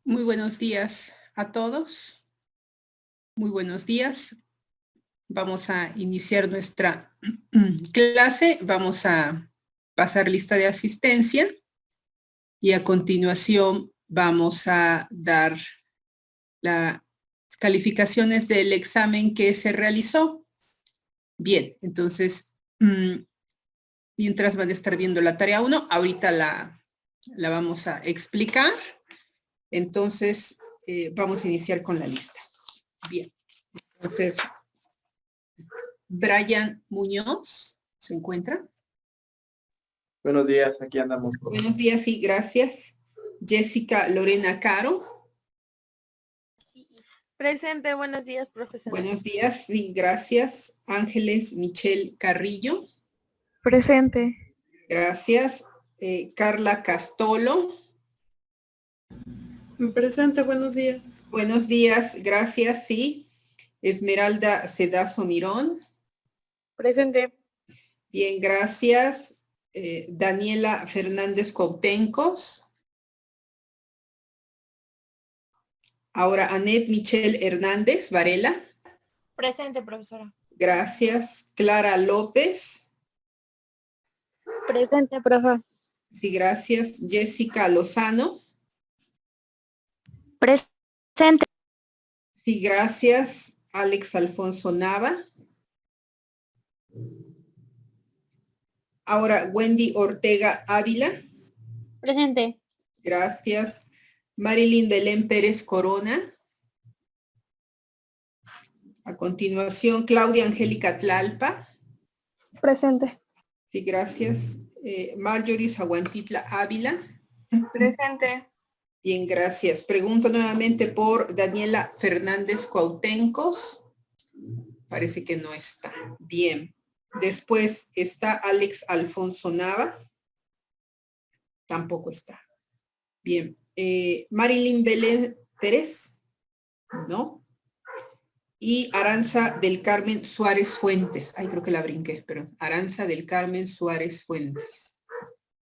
Muy buenos días a todos. Muy buenos días. Vamos a iniciar nuestra clase. Vamos a pasar lista de asistencia y a continuación vamos a dar las calificaciones del examen que se realizó. Bien, entonces, mientras van a estar viendo la tarea 1, ahorita la vamos a explicar. Entonces, vamos a iniciar con la lista. Bien, entonces, Brian Muñoz, ¿se encuentra? Buenos días, aquí andamos. Buenos días, sí, gracias. Jessica Lorena Caro. Presente, buenos días, profesor. Buenos días, sí, gracias. Ángeles Michelle Carrillo. Presente. Gracias. Carla Castolo. Presente, buenos días. Buenos días, gracias, sí. Esmeralda Cedazo Mirón. Presente. Bien, gracias. Daniela Fernández Coutencos. Ahora Anet Michelle Hernández Varela. Presente, profesora. Gracias. Clara López. Presente, profe. Sí, gracias. Jessica Lozano. Presente. Sí, gracias. Alex Alfonso Nava. Ahora Wendy Ortega Ávila. Presente. Gracias. Marilyn Belén Pérez Corona. A continuación, Claudia Angélica Tlalpa. Presente. Sí, gracias. Marjorie Zaguantitla Ávila. Presente. Bien, gracias. Pregunto nuevamente por Daniela Fernández Cuauhtencos. Parece que no está. Bien. Después está Alex Alfonso Nava. Tampoco está. Bien. Marilyn Belén Pérez. No. Y Aranza del Carmen Suárez Fuentes. Ay, creo que la brinqué, pero Aranza del Carmen Suárez Fuentes.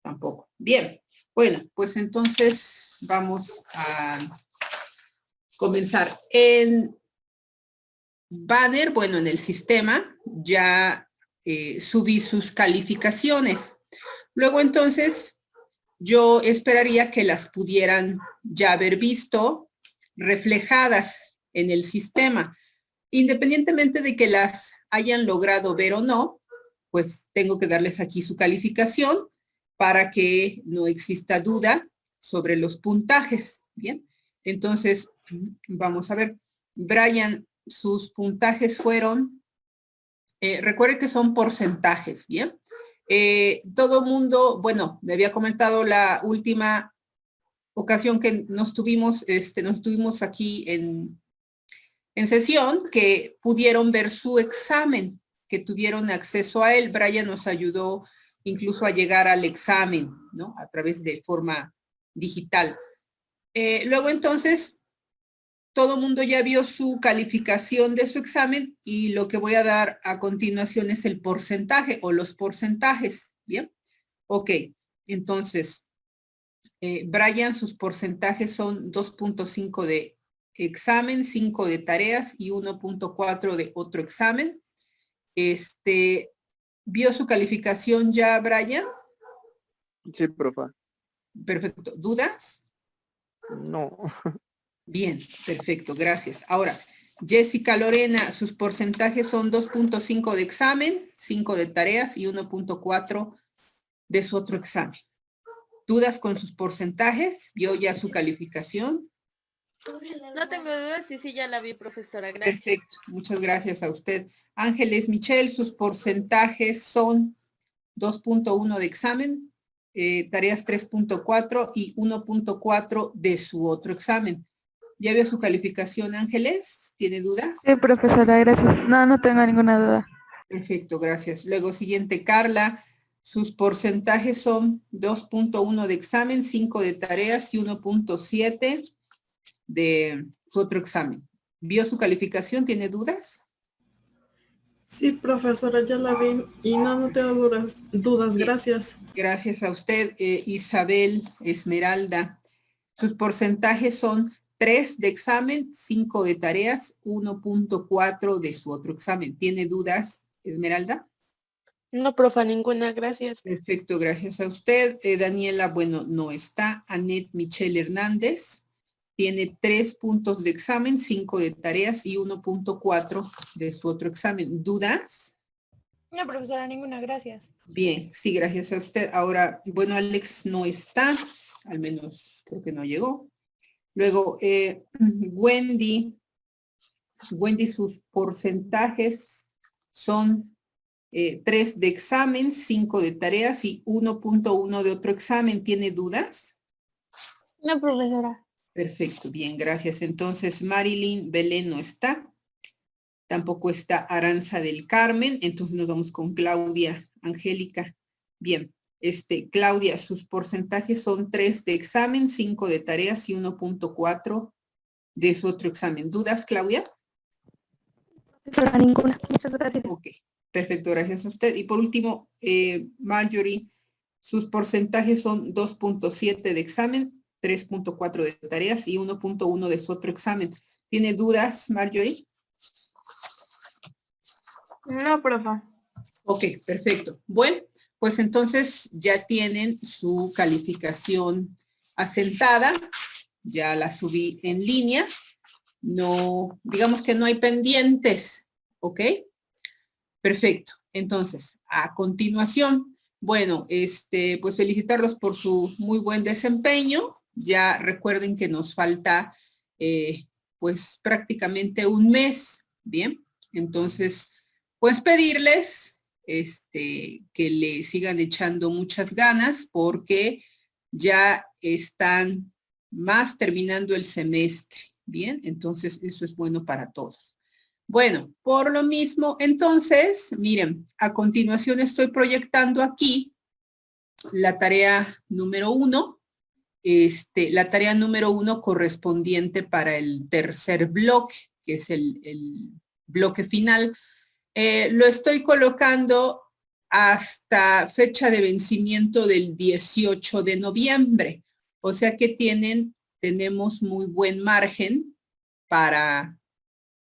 Tampoco. Bien. Bueno, pues entonces vamos a comenzar. En banner, bueno, en el sistema ya subí sus calificaciones. Luego entonces yo esperaría que las pudieran ya haber visto reflejadas en el sistema. Independientemente de que las hayan logrado ver o no, pues tengo que darles aquí su calificación para que no exista duda sobre los puntajes. Bien, entonces vamos a ver. Brian, sus puntajes fueron, recuerde que son porcentajes, ¿bien? Todo mundo, bueno, me había comentado la última ocasión que nos tuvimos aquí en sesión, que pudieron ver su examen, que tuvieron acceso a él. Brian nos ayudó incluso a llegar al examen, ¿no? A través de forma digital. Luego entonces, todo mundo ya vio su calificación de su examen y lo que voy a dar a continuación es el porcentaje o los porcentajes, ¿bien? Ok, entonces, Brian, sus porcentajes son 2.5 de examen, 5 de tareas y 1.4 de otro examen. ¿Vio su calificación ya, Brian? Sí, profe. Perfecto. ¿Dudas? No. Bien, perfecto, gracias. Ahora, Jessica Lorena, sus porcentajes son 2.5 de examen, 5 de tareas y 1.4 de su otro examen. ¿Dudas con sus porcentajes? ¿Vio ya su calificación? No tengo dudas y sí ya la vi, profesora. Gracias. Perfecto, muchas gracias a usted. Ángeles Michelle, sus porcentajes son 2.1 de examen, tareas 3.4 y 1.4 de su otro examen. ¿Ya vio su calificación, Ángeles? ¿Tiene duda? Sí, profesora, gracias. No tengo ninguna duda. Perfecto, gracias. Luego, siguiente, Carla. Sus porcentajes son 2.1 de examen, 5 de tareas y 1.7 de su otro examen. ¿Vio su calificación? ¿Tiene dudas? Sí, profesora, ya la vi y no tengo dudas, gracias. Gracias a usted, Isabel Esmeralda. Sus porcentajes son 3 de examen, 5 de tareas, 1.4 de su otro examen. ¿Tiene dudas, Esmeralda? No, profa, ninguna, gracias. Perfecto, gracias a usted. Daniela, bueno, no está. Anet Michelle Hernández tiene 3 puntos de examen, 5 de tareas y 1.4 de su otro examen. ¿Dudas? No, profesora, ninguna, gracias. Bien, sí, gracias a usted. Ahora, bueno, Alex no está, al menos creo que no llegó. Luego, Wendy, sus porcentajes son 3 de examen, 5 de tareas y 1.1 de otro examen. ¿Tiene dudas? No, profesora. Perfecto, bien, gracias. Entonces, Marilyn Belén no está. Tampoco está Aranza del Carmen. Entonces nos vamos con Claudia Angélica. Bien, Claudia, sus porcentajes son 3 de examen, 5 de tareas y 1.4 de su otro examen. ¿Dudas, Claudia? Profesora, ninguna. Muchas gracias. Ok, perfecto, gracias a usted. Y por último, Marjorie, sus porcentajes son 2.7 de examen, 3.4 de tareas y 1.1 de su otro examen. ¿Tiene dudas, Marjorie? No, profa. Ok, perfecto. Bueno, pues entonces ya tienen su calificación asentada. Ya la subí en línea. No, digamos que no hay pendientes, ¿ok? Perfecto. Entonces, a continuación, bueno, pues felicitarlos por su muy buen desempeño. Ya recuerden que nos falta, pues prácticamente un mes, ¿bien? Entonces, pues pedirles, que le sigan echando muchas ganas porque ya están más terminando el semestre, ¿bien? Entonces, eso es bueno para todos. Bueno, por lo mismo, entonces, miren, a continuación estoy proyectando aquí la tarea número 1, la tarea número 1 correspondiente para el tercer bloque, que es el bloque final. Lo estoy colocando hasta fecha de vencimiento del 18 de noviembre, o sea que tenemos muy buen margen para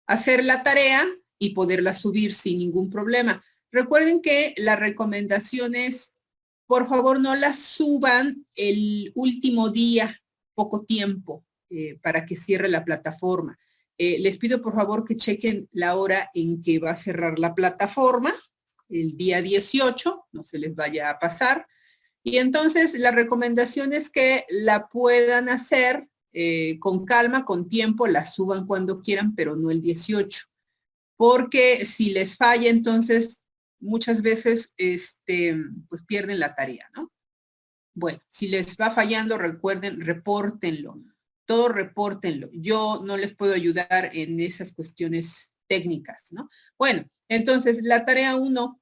hacer la tarea y poderla subir sin ningún problema. Recuerden que la recomendación es, por favor, no la suban el último día, poco tiempo, para que cierre la plataforma. Les pido, por favor, que chequen la hora en que va a cerrar la plataforma, el día 18, no se les vaya a pasar. Y entonces, la recomendación es que la puedan hacer con calma, con tiempo, la suban cuando quieran, pero no el 18. Porque si les falla, entonces muchas veces pues pierden la tarea, ¿no? Bueno, si les va fallando, recuerden, repórtenlo. Todo repórtenlo. Yo no les puedo ayudar en esas cuestiones técnicas, ¿no? Bueno, entonces la tarea 1,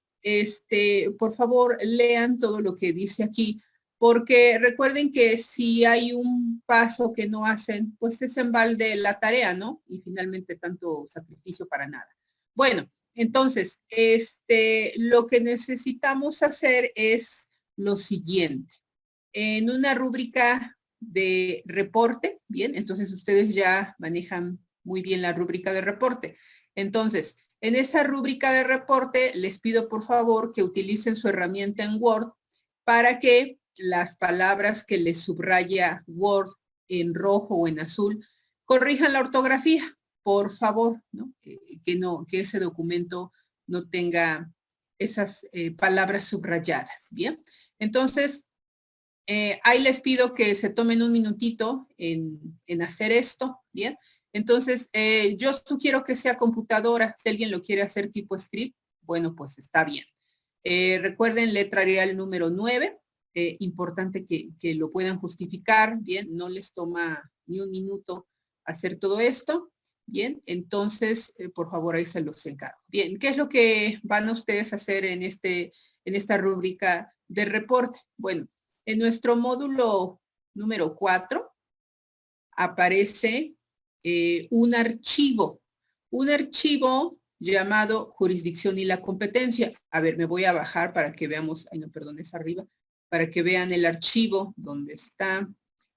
por favor, lean todo lo que dice aquí, porque recuerden que si hay un paso que no hacen, pues es en balde la tarea, ¿no? Y finalmente tanto sacrificio para nada. Bueno, entonces, lo que necesitamos hacer es lo siguiente. En una rúbrica de reporte, bien, entonces ustedes ya manejan muy bien la rúbrica de reporte. Entonces, en esa rúbrica de reporte, les pido por favor que utilicen su herramienta en Word para que las palabras que les subraya Word en rojo o en azul corrijan la ortografía, por favor, ¿no? Que ese documento no tenga esas palabras subrayadas, ¿bien? Entonces, ahí les pido que se tomen un minutito en hacer esto, ¿bien? Entonces, yo sugiero que sea computadora. Si alguien lo quiere hacer tipo script, bueno, pues está bien. Recuerden letra Arial número 9. Importante que lo puedan justificar, ¿bien? No les toma ni un minuto hacer todo esto, ¿bien? Entonces, por favor, ahí se los encargo. Bien, ¿qué es lo que van ustedes a hacer en esta rúbrica de reporte? Bueno, en nuestro módulo número 4 aparece un archivo llamado jurisdicción y la competencia. A ver, me voy a bajar para que veamos, es arriba, para que vean el archivo donde está.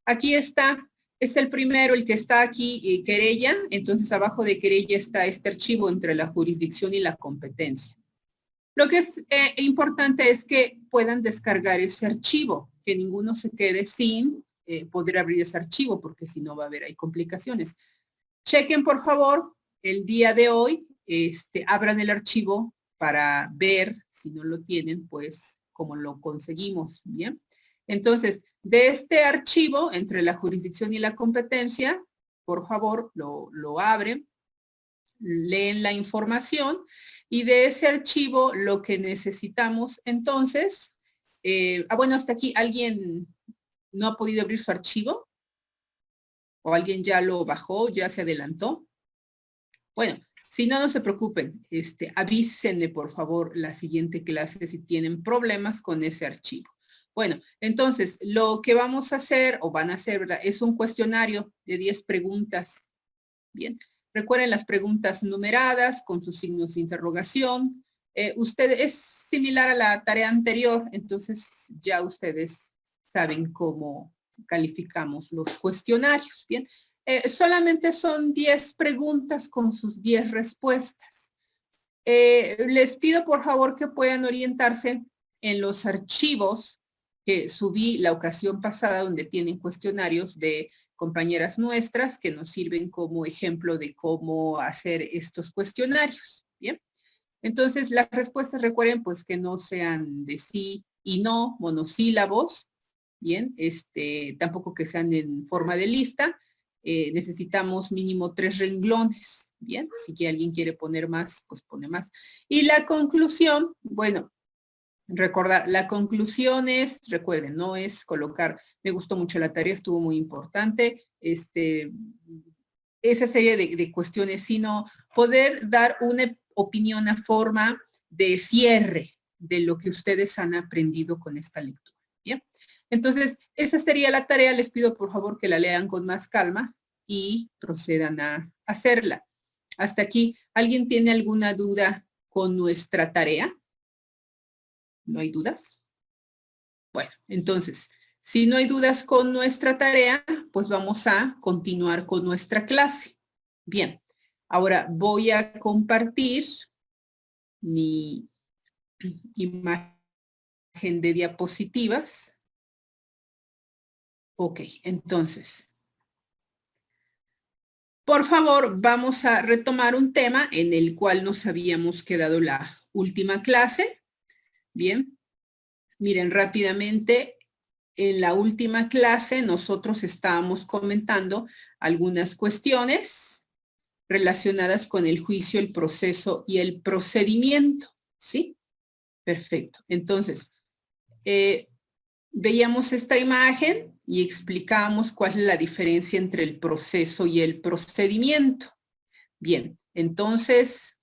Aquí está. Es el primero, el que está aquí, querella. Entonces, abajo de querella está este archivo entre la jurisdicción y la competencia. Lo que es importante es que puedan descargar ese archivo, que ninguno se quede sin poder abrir ese archivo, porque si no va a haber ahí complicaciones. Chequen, por favor, el día de hoy, abran el archivo para ver, si no lo tienen, pues, cómo lo conseguimos, ¿bien? Entonces, de este archivo, entre la jurisdicción y la competencia, por favor, lo abren, leen la información, y de ese archivo lo que necesitamos, entonces, bueno, hasta aquí, ¿alguien no ha podido abrir su archivo? ¿O alguien ya lo bajó, ya se adelantó? Bueno, si no, no se preocupen. Avísenme, por favor, la siguiente clase si tienen problemas con ese archivo. Bueno, entonces, lo que vamos a hacer, o van a hacer, ¿verdad? Es un cuestionario de 10 preguntas. Bien, recuerden las preguntas numeradas con sus signos de interrogación. Es similar a la tarea anterior, entonces ya ustedes saben cómo calificamos los cuestionarios. Bien, solamente son 10 preguntas con sus 10 respuestas. Les pido por favor que puedan orientarse en los archivos que subí la ocasión pasada, donde tienen cuestionarios de compañeras nuestras que nos sirven como ejemplo de cómo hacer estos cuestionarios. Bien, entonces las respuestas, recuerden pues que no sean de sí y no, monosílabos. Bien, tampoco que sean en forma de lista. Necesitamos mínimo 3 renglones. Bien, si alguien quiere poner más, pues pone más. Y la conclusión, bueno, recordar, la conclusión es, recuerden, no es colocar, me gustó mucho la tarea, estuvo muy importante, esa serie de cuestiones, sino poder dar una opinión a forma de cierre de lo que ustedes han aprendido con esta lectura. Bien, entonces, esa sería la tarea. Les pido por favor que la lean con más calma y procedan a hacerla. Hasta aquí, ¿alguien tiene alguna duda con nuestra tarea? ¿No hay dudas? Bueno, entonces, si no hay dudas con nuestra tarea, pues vamos a continuar con nuestra clase. Bien, ahora voy a compartir mi imagen de diapositivas. Ok, entonces, por favor, vamos a retomar un tema en el cual nos habíamos quedado la última clase. Bien, miren rápidamente, en la última clase nosotros estábamos comentando algunas cuestiones relacionadas con el juicio, el proceso y el procedimiento, ¿sí? Perfecto. Entonces, veíamos esta imagen y explicamos cuál es la diferencia entre el proceso y el procedimiento. Bien, entonces,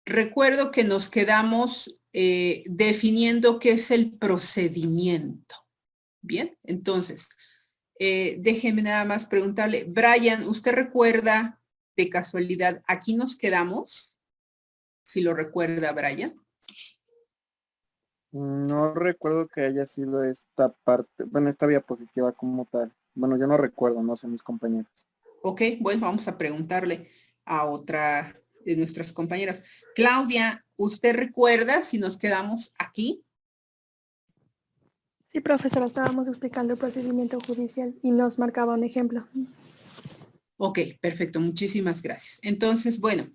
recuerdo que nos quedamos definiendo qué es el procedimiento. Bien, entonces, déjenme nada más preguntarle, Brian, ¿usted recuerda de casualidad, aquí nos quedamos? Si lo recuerda, Brian. No recuerdo que haya sido esta parte, bueno, esta diapositiva como tal. Bueno, yo no recuerdo, no sé mis compañeros. Ok, bueno, vamos a preguntarle a otra de nuestras compañeras. Claudia, ¿usted recuerda si nos quedamos aquí? Sí, profesora, estábamos explicando el procedimiento judicial y nos marcaba un ejemplo. Ok, perfecto, muchísimas gracias. Entonces, bueno,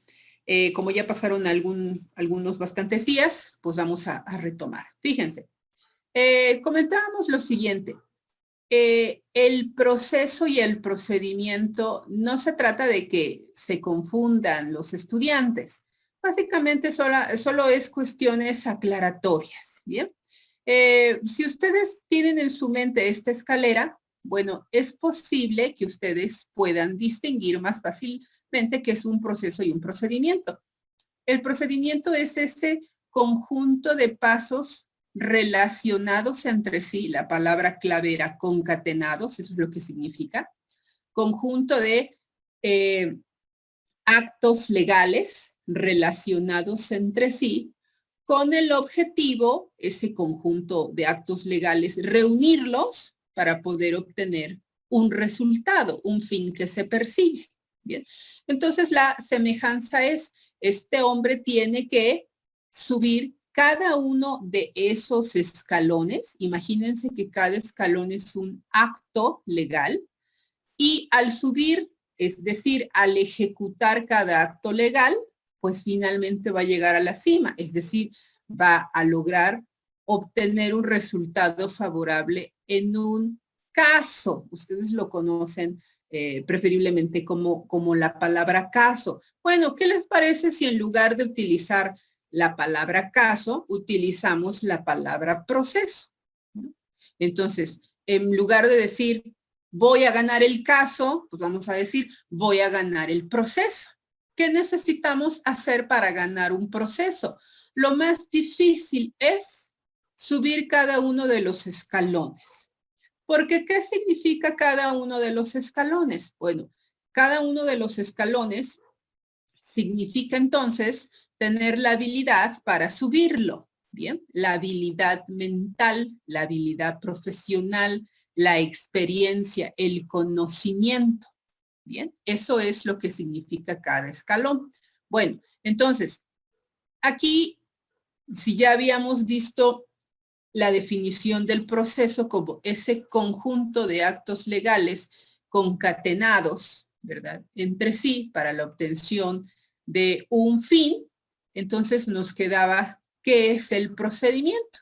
como ya pasaron algunos bastantes días, pues vamos a retomar. Fíjense, comentábamos lo siguiente. El proceso y el procedimiento no se trata de que se confundan los estudiantes. Básicamente solo es cuestiones aclaratorias, ¿bien? Si ustedes tienen en su mente esta escalera, bueno, es posible que ustedes puedan distinguir más fácilmente qué es un proceso y un procedimiento. El procedimiento es ese conjunto de pasos relacionados entre sí, la palabra clave era concatenados, eso es lo que significa, conjunto de actos legales relacionados entre sí, con el objetivo, ese conjunto de actos legales, reunirlos para poder obtener un resultado, un fin que se persigue. Bien, entonces la semejanza es, este hombre tiene que subir cada uno de esos escalones. Imagínense que cada escalón es un acto legal y al subir, es decir, al ejecutar cada acto legal, pues finalmente va a llegar a la cima, es decir, va a lograr obtener un resultado favorable en un caso. Ustedes lo conocen preferiblemente como la palabra caso. Bueno, ¿qué les parece si en lugar de utilizar la palabra caso, utilizamos la palabra proceso? ¿No? Entonces, en lugar de decir voy a ganar el caso, pues vamos a decir voy a ganar el proceso. ¿Qué necesitamos hacer para ganar un proceso? Lo más difícil es subir cada uno de los escalones. Porque, ¿qué significa cada uno de los escalones? Bueno, cada uno de los escalones significa entonces tener la habilidad para subirlo. Bien, la habilidad mental, la habilidad profesional, la experiencia, el conocimiento. Bien, eso es lo que significa cada escalón. Bueno, entonces, aquí, si ya habíamos visto la definición del proceso como ese conjunto de actos legales concatenados, ¿verdad?, entre sí para la obtención de un fin, entonces nos quedaba, ¿qué es el procedimiento?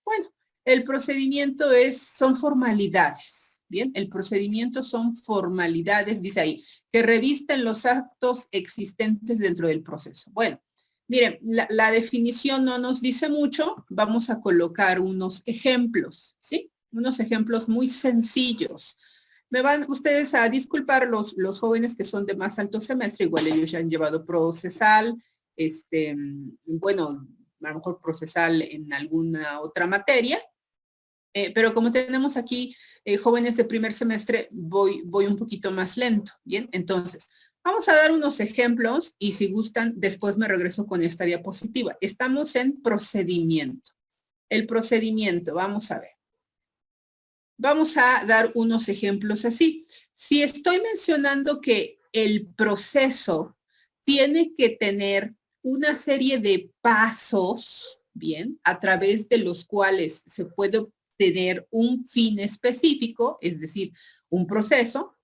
Bueno, el procedimiento son formalidades, ¿bien? El procedimiento son formalidades, dice ahí, que revisten los actos existentes dentro del proceso. Bueno, miren, la definición no nos dice mucho, vamos a colocar unos ejemplos, ¿sí? Unos ejemplos muy sencillos. Me van ustedes a disculpar los jóvenes que son de más alto semestre, igual ellos ya han llevado procesal, bueno, a lo mejor procesal en alguna otra materia, pero como tenemos aquí jóvenes de primer semestre, voy un poquito más lento, ¿bien? Entonces, vamos a dar unos ejemplos y si gustan, después me regreso con esta diapositiva. Estamos en procedimiento. El procedimiento, vamos a ver. Vamos a dar unos ejemplos así. Si estoy mencionando que el proceso tiene que tener una serie de pasos, bien, a través de los cuales se puede obtener un fin específico, es decir, un proceso,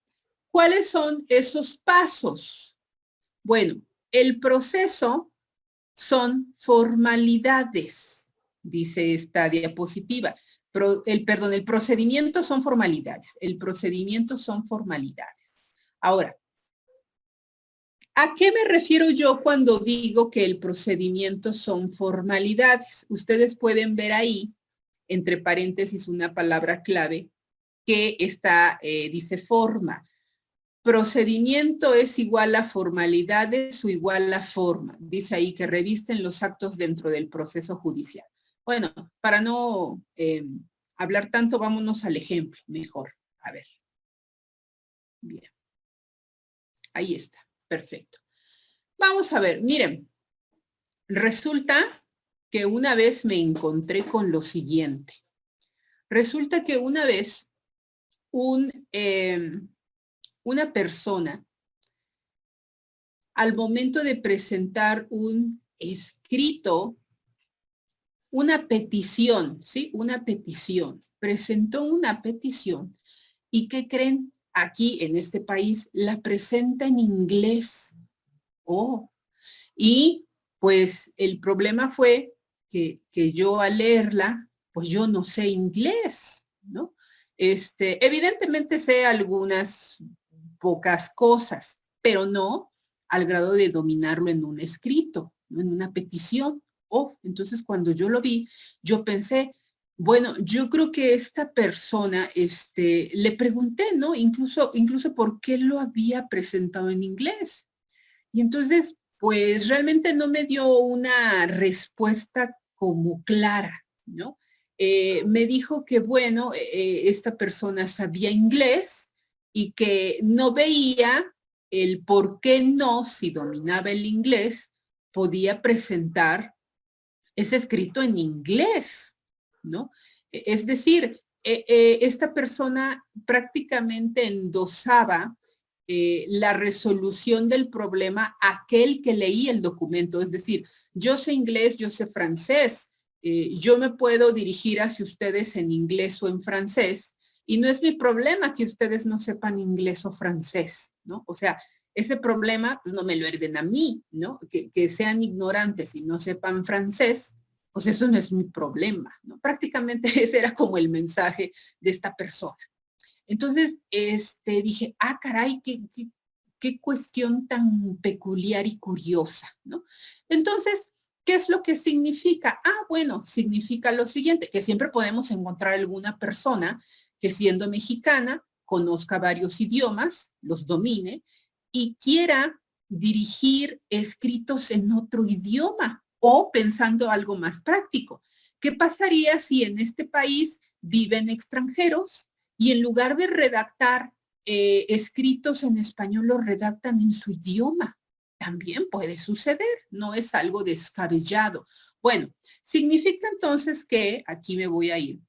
¿cuáles son esos pasos? Bueno, el proceso son formalidades, dice esta diapositiva. El procedimiento son formalidades. El procedimiento son formalidades. Ahora, ¿a qué me refiero yo cuando digo que el procedimiento son formalidades? Ustedes pueden ver ahí, entre paréntesis, una palabra clave que está, dice forma. Procedimiento es igual a formalidades o igual a forma. Dice ahí que revisten los actos dentro del proceso judicial. Bueno, para no hablar tanto, vámonos al ejemplo mejor. A ver. Bien. Ahí está. Perfecto. Vamos a ver, miren. Resulta que una vez me encontré con lo siguiente. Resulta que una vez una persona, al momento de presentar un escrito, una petición, ¿sí? Una petición. Presentó una petición. ¿Y qué creen? Aquí en este país la presenta en inglés. Oh. Y pues el problema fue que yo al leerla, pues yo no sé inglés, ¿no? Evidentemente sé algunas pocas cosas, pero no al grado de dominarlo en un escrito, ¿no? En una petición. Oh, entonces cuando yo lo vi, yo pensé, bueno, yo creo que esta persona, le pregunté, ¿no? Incluso por qué lo había presentado en inglés. Y entonces, pues realmente no me dio una respuesta como clara, ¿no? Me dijo que, bueno, esta persona sabía inglés y que no veía el por qué no, si dominaba el inglés, podía presentar ese escrito en inglés, ¿no? Es decir, esta persona prácticamente endosaba la resolución del problema a aquel que leía el documento. Es decir, yo sé inglés, yo sé francés, yo me puedo dirigir hacia ustedes en inglés o en francés, y no es mi problema que ustedes no sepan inglés o francés, ¿no? O sea, ese problema pues, no me lo hereden a mí, ¿no? Que sean ignorantes y no sepan francés, pues eso no es mi problema, ¿no? Prácticamente ese era como el mensaje de esta persona. Entonces, dije, ah, caray, qué cuestión tan peculiar y curiosa, ¿no? Entonces, ¿qué es lo que significa? Ah, bueno, significa lo siguiente, que siempre podemos encontrar alguna persona que siendo mexicana conozca varios idiomas, los domine y quiera dirigir escritos en otro idioma o pensando algo más práctico. ¿Qué pasaría si en este país viven extranjeros y en lugar de redactar escritos en español los redactan en su idioma? También puede suceder, no es algo descabellado. Bueno, significa entonces que, aquí me voy a ir,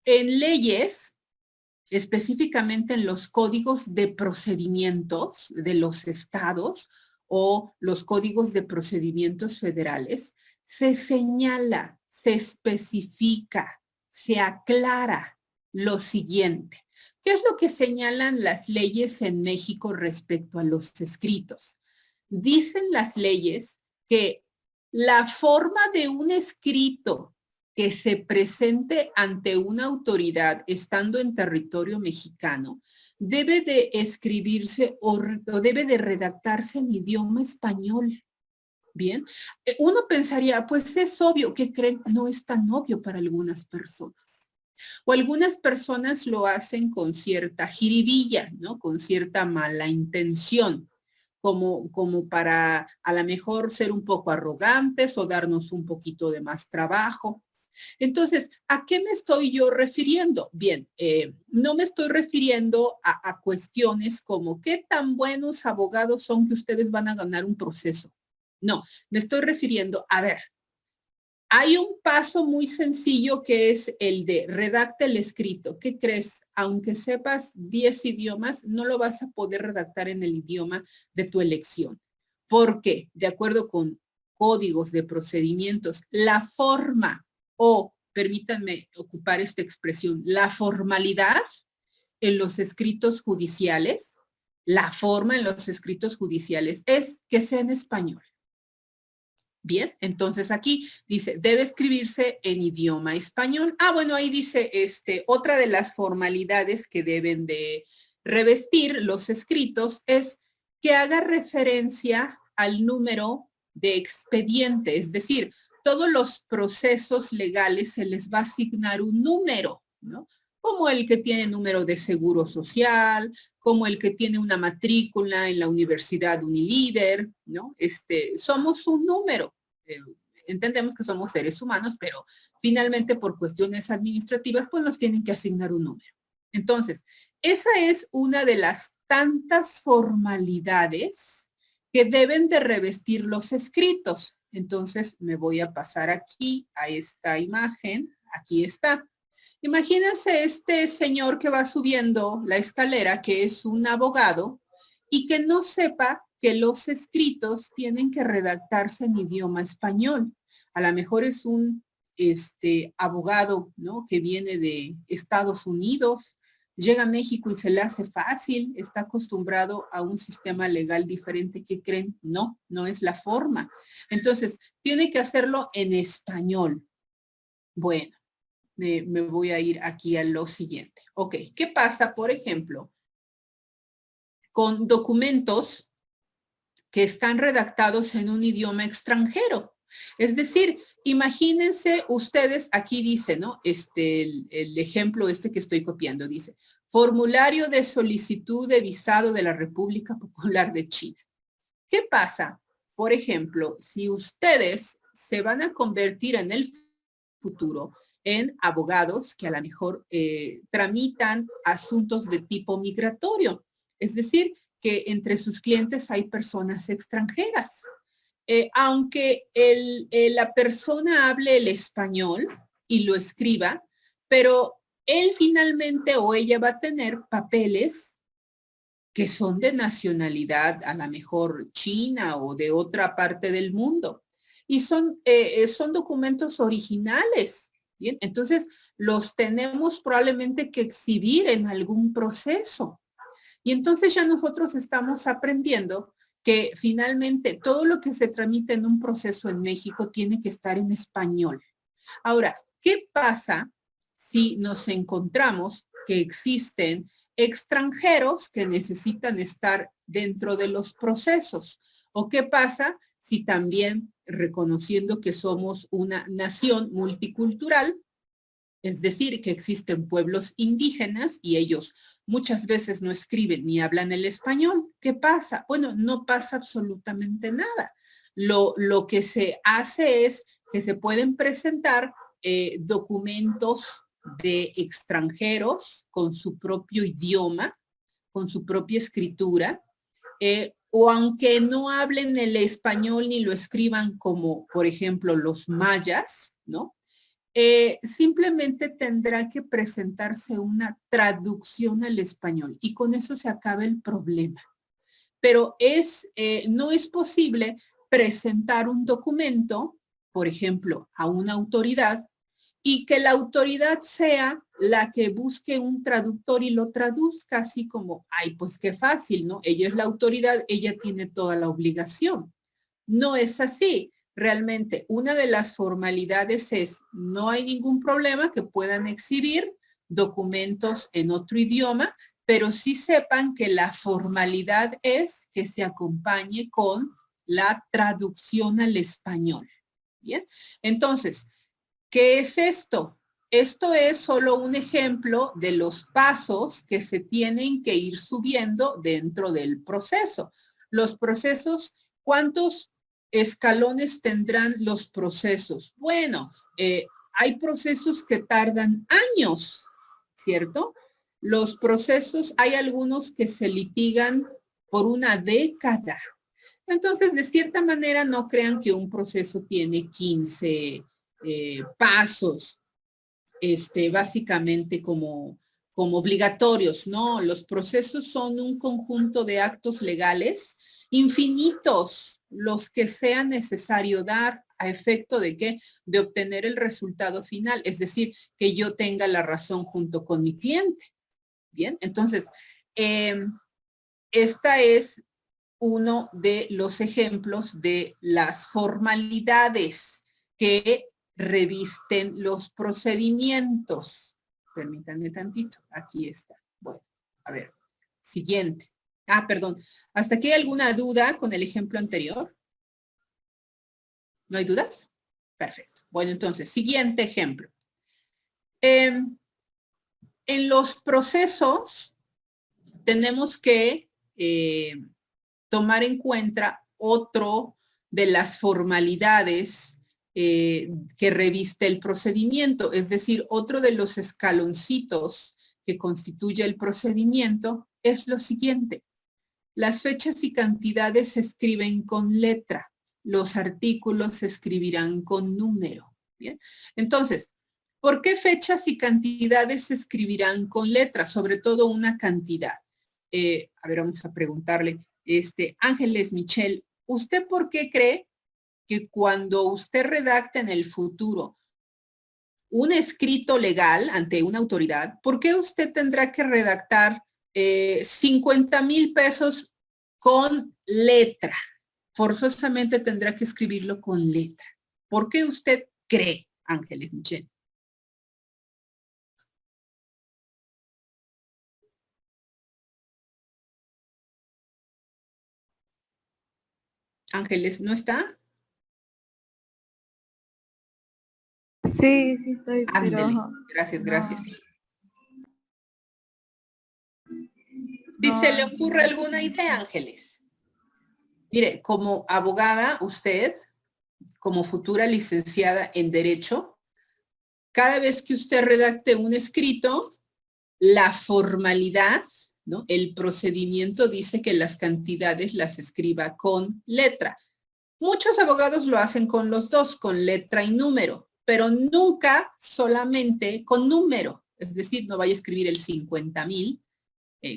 en leyes, específicamente en los códigos de procedimientos de los estados o los códigos de procedimientos federales, se señala, se especifica, se aclara lo siguiente. ¿Qué es lo que señalan las leyes en México respecto a los escritos? Dicen las leyes que la forma de un escrito que se presente ante una autoridad estando en territorio mexicano debe de escribirse o debe de redactarse en idioma español. Bien, uno pensaría, pues es obvio, ¿qué creen? No es tan obvio para algunas personas. O algunas personas lo hacen con cierta jiribilla, ¿no? Con cierta mala intención. Como para a lo mejor ser un poco arrogantes o darnos un poquito de más trabajo. Entonces, ¿a qué me estoy yo refiriendo? Bien, no me estoy refiriendo a cuestiones como qué tan buenos abogados son que ustedes van a ganar un proceso. No, me estoy refiriendo, a ver, hay un paso muy sencillo que es el de redacta el escrito. ¿Qué crees? Aunque sepas 10 idiomas, no lo vas a poder redactar en el idioma de tu elección. ¿Por qué? De acuerdo con códigos de procedimientos, la forma o, permítanme ocupar esta expresión, la formalidad en los escritos judiciales, la forma en los escritos judiciales es que sea en español. Bien, entonces aquí dice, debe escribirse en idioma español. Ah, bueno, ahí dice, otra de las formalidades que deben de revestir los escritos es que haga referencia al número de expediente, es decir, todos los procesos legales se les va a asignar un número, ¿no? Como el que tiene número de seguro social, como el que tiene una matrícula en la Universidad Unilíder, ¿no? Somos un número. Entendemos que somos seres humanos, pero finalmente por cuestiones administrativas, pues nos tienen que asignar un número. Entonces, esa es una de las tantas formalidades que deben de revestir los escritos. Entonces, me voy a pasar aquí a esta imagen. Aquí está. Imagínense este señor que va subiendo la escalera, que es un abogado, y que no sepa que los escritos tienen que redactarse en idioma español. A lo mejor es un abogado, ¿no? Que viene de Estados Unidos, llega a México y se le hace fácil, está acostumbrado a un sistema legal diferente. ¿Qué creen? No, no es la forma. Entonces, tiene que hacerlo en español. Bueno. Me voy a ir aquí a lo siguiente. Ok, ¿qué pasa, por ejemplo, con documentos que están redactados en un idioma extranjero? Es decir, imagínense ustedes, aquí dice, ¿no? El ejemplo que estoy copiando dice, formulario de solicitud de visado de la República Popular de China. ¿Qué pasa? Por ejemplo, si ustedes se van a convertir en el futuro en abogados que a lo mejor tramitan asuntos de tipo migratorio. Es decir, que entre sus clientes hay personas extranjeras. Aunque la persona hable el español y lo escriba, pero él finalmente o ella va a tener papeles que son de nacionalidad, a lo mejor china o de otra parte del mundo. Y son documentos originales, ¿bien? Entonces, los tenemos probablemente que exhibir en algún proceso. Y entonces ya nosotros estamos aprendiendo que finalmente todo lo que se tramita en un proceso en México tiene que estar en español. Ahora, ¿qué pasa si nos encontramos que existen extranjeros que necesitan estar dentro de los procesos? ¿O qué pasa si también, reconociendo que somos una nación multicultural, es decir, que existen pueblos indígenas y ellos muchas veces no escriben ni hablan el español? ¿Qué pasa? Bueno, no pasa absolutamente nada. Lo que se hace es que se pueden presentar documentos de extranjeros con su propio idioma, con su propia escritura, o aunque no hablen el español ni lo escriban como, por ejemplo, los mayas, ¿no? Simplemente tendrá que presentarse una traducción al español y con eso se acaba el problema. Pero no es posible presentar un documento, por ejemplo, a una autoridad y que la autoridad sea la que busque un traductor y lo traduzca así como, ay, pues qué fácil, ¿no? Ella es la autoridad, ella tiene toda la obligación. No es así. Realmente, una de las formalidades es, no hay ningún problema que puedan exhibir documentos en otro idioma, pero sí sepan que la formalidad es que se acompañe con la traducción al español. Bien, entonces, ¿qué es esto? Esto es solo un ejemplo de los pasos que se tienen que ir subiendo dentro del proceso. Los procesos, ¿cuántos escalones tendrán los procesos? Bueno, hay procesos que tardan años, ¿cierto? Los procesos, hay algunos que se litigan por una década. Entonces, de cierta manera, no crean que un proceso tiene 15 pasos, básicamente como obligatorios. No, los procesos son un conjunto de actos legales infinitos, los que sea necesario dar a efecto de ¿qué? De obtener el resultado final, es decir, que yo tenga la razón junto con mi cliente. Bien, entonces, esta es uno de los ejemplos de las formalidades que revisten los procedimientos. Permítanme tantito, aquí está. Bueno, a ver, siguiente. Ah, perdón. ¿Hasta aquí hay alguna duda con el ejemplo anterior? ¿No hay dudas? Perfecto. Bueno, entonces, siguiente ejemplo. En los procesos tenemos que tomar en cuenta otro de las formalidades que reviste el procedimiento, es decir, otro de los escaloncitos que constituye el procedimiento es lo siguiente. Las fechas y cantidades se escriben con letra, los artículos se escribirán con número. ¿Bien? Entonces, ¿por qué fechas y cantidades se escribirán con letra? Sobre todo una cantidad. A ver, vamos a preguntarle. Ángeles Michel, ¿usted por qué cree que cuando usted redacta en el futuro un escrito legal ante una autoridad, ¿por qué usted tendrá que redactar 50,000 pesos con letra? Forzosamente tendrá que escribirlo con letra. ¿Por qué usted cree, Ángeles Michel? Ángeles, ¿no está? Sí, sí estoy, Ándele. pero Gracias, no. gracias. Si se le ocurre alguna idea, Ángeles. Mire, como abogada, usted, como futura licenciada en Derecho, cada vez que usted redacte un escrito, la formalidad, ¿no? El procedimiento dice que las cantidades las escriba con letra. Muchos abogados lo hacen con los dos, con letra y número, pero nunca solamente con número. Es decir, no vaya a escribir el 50,000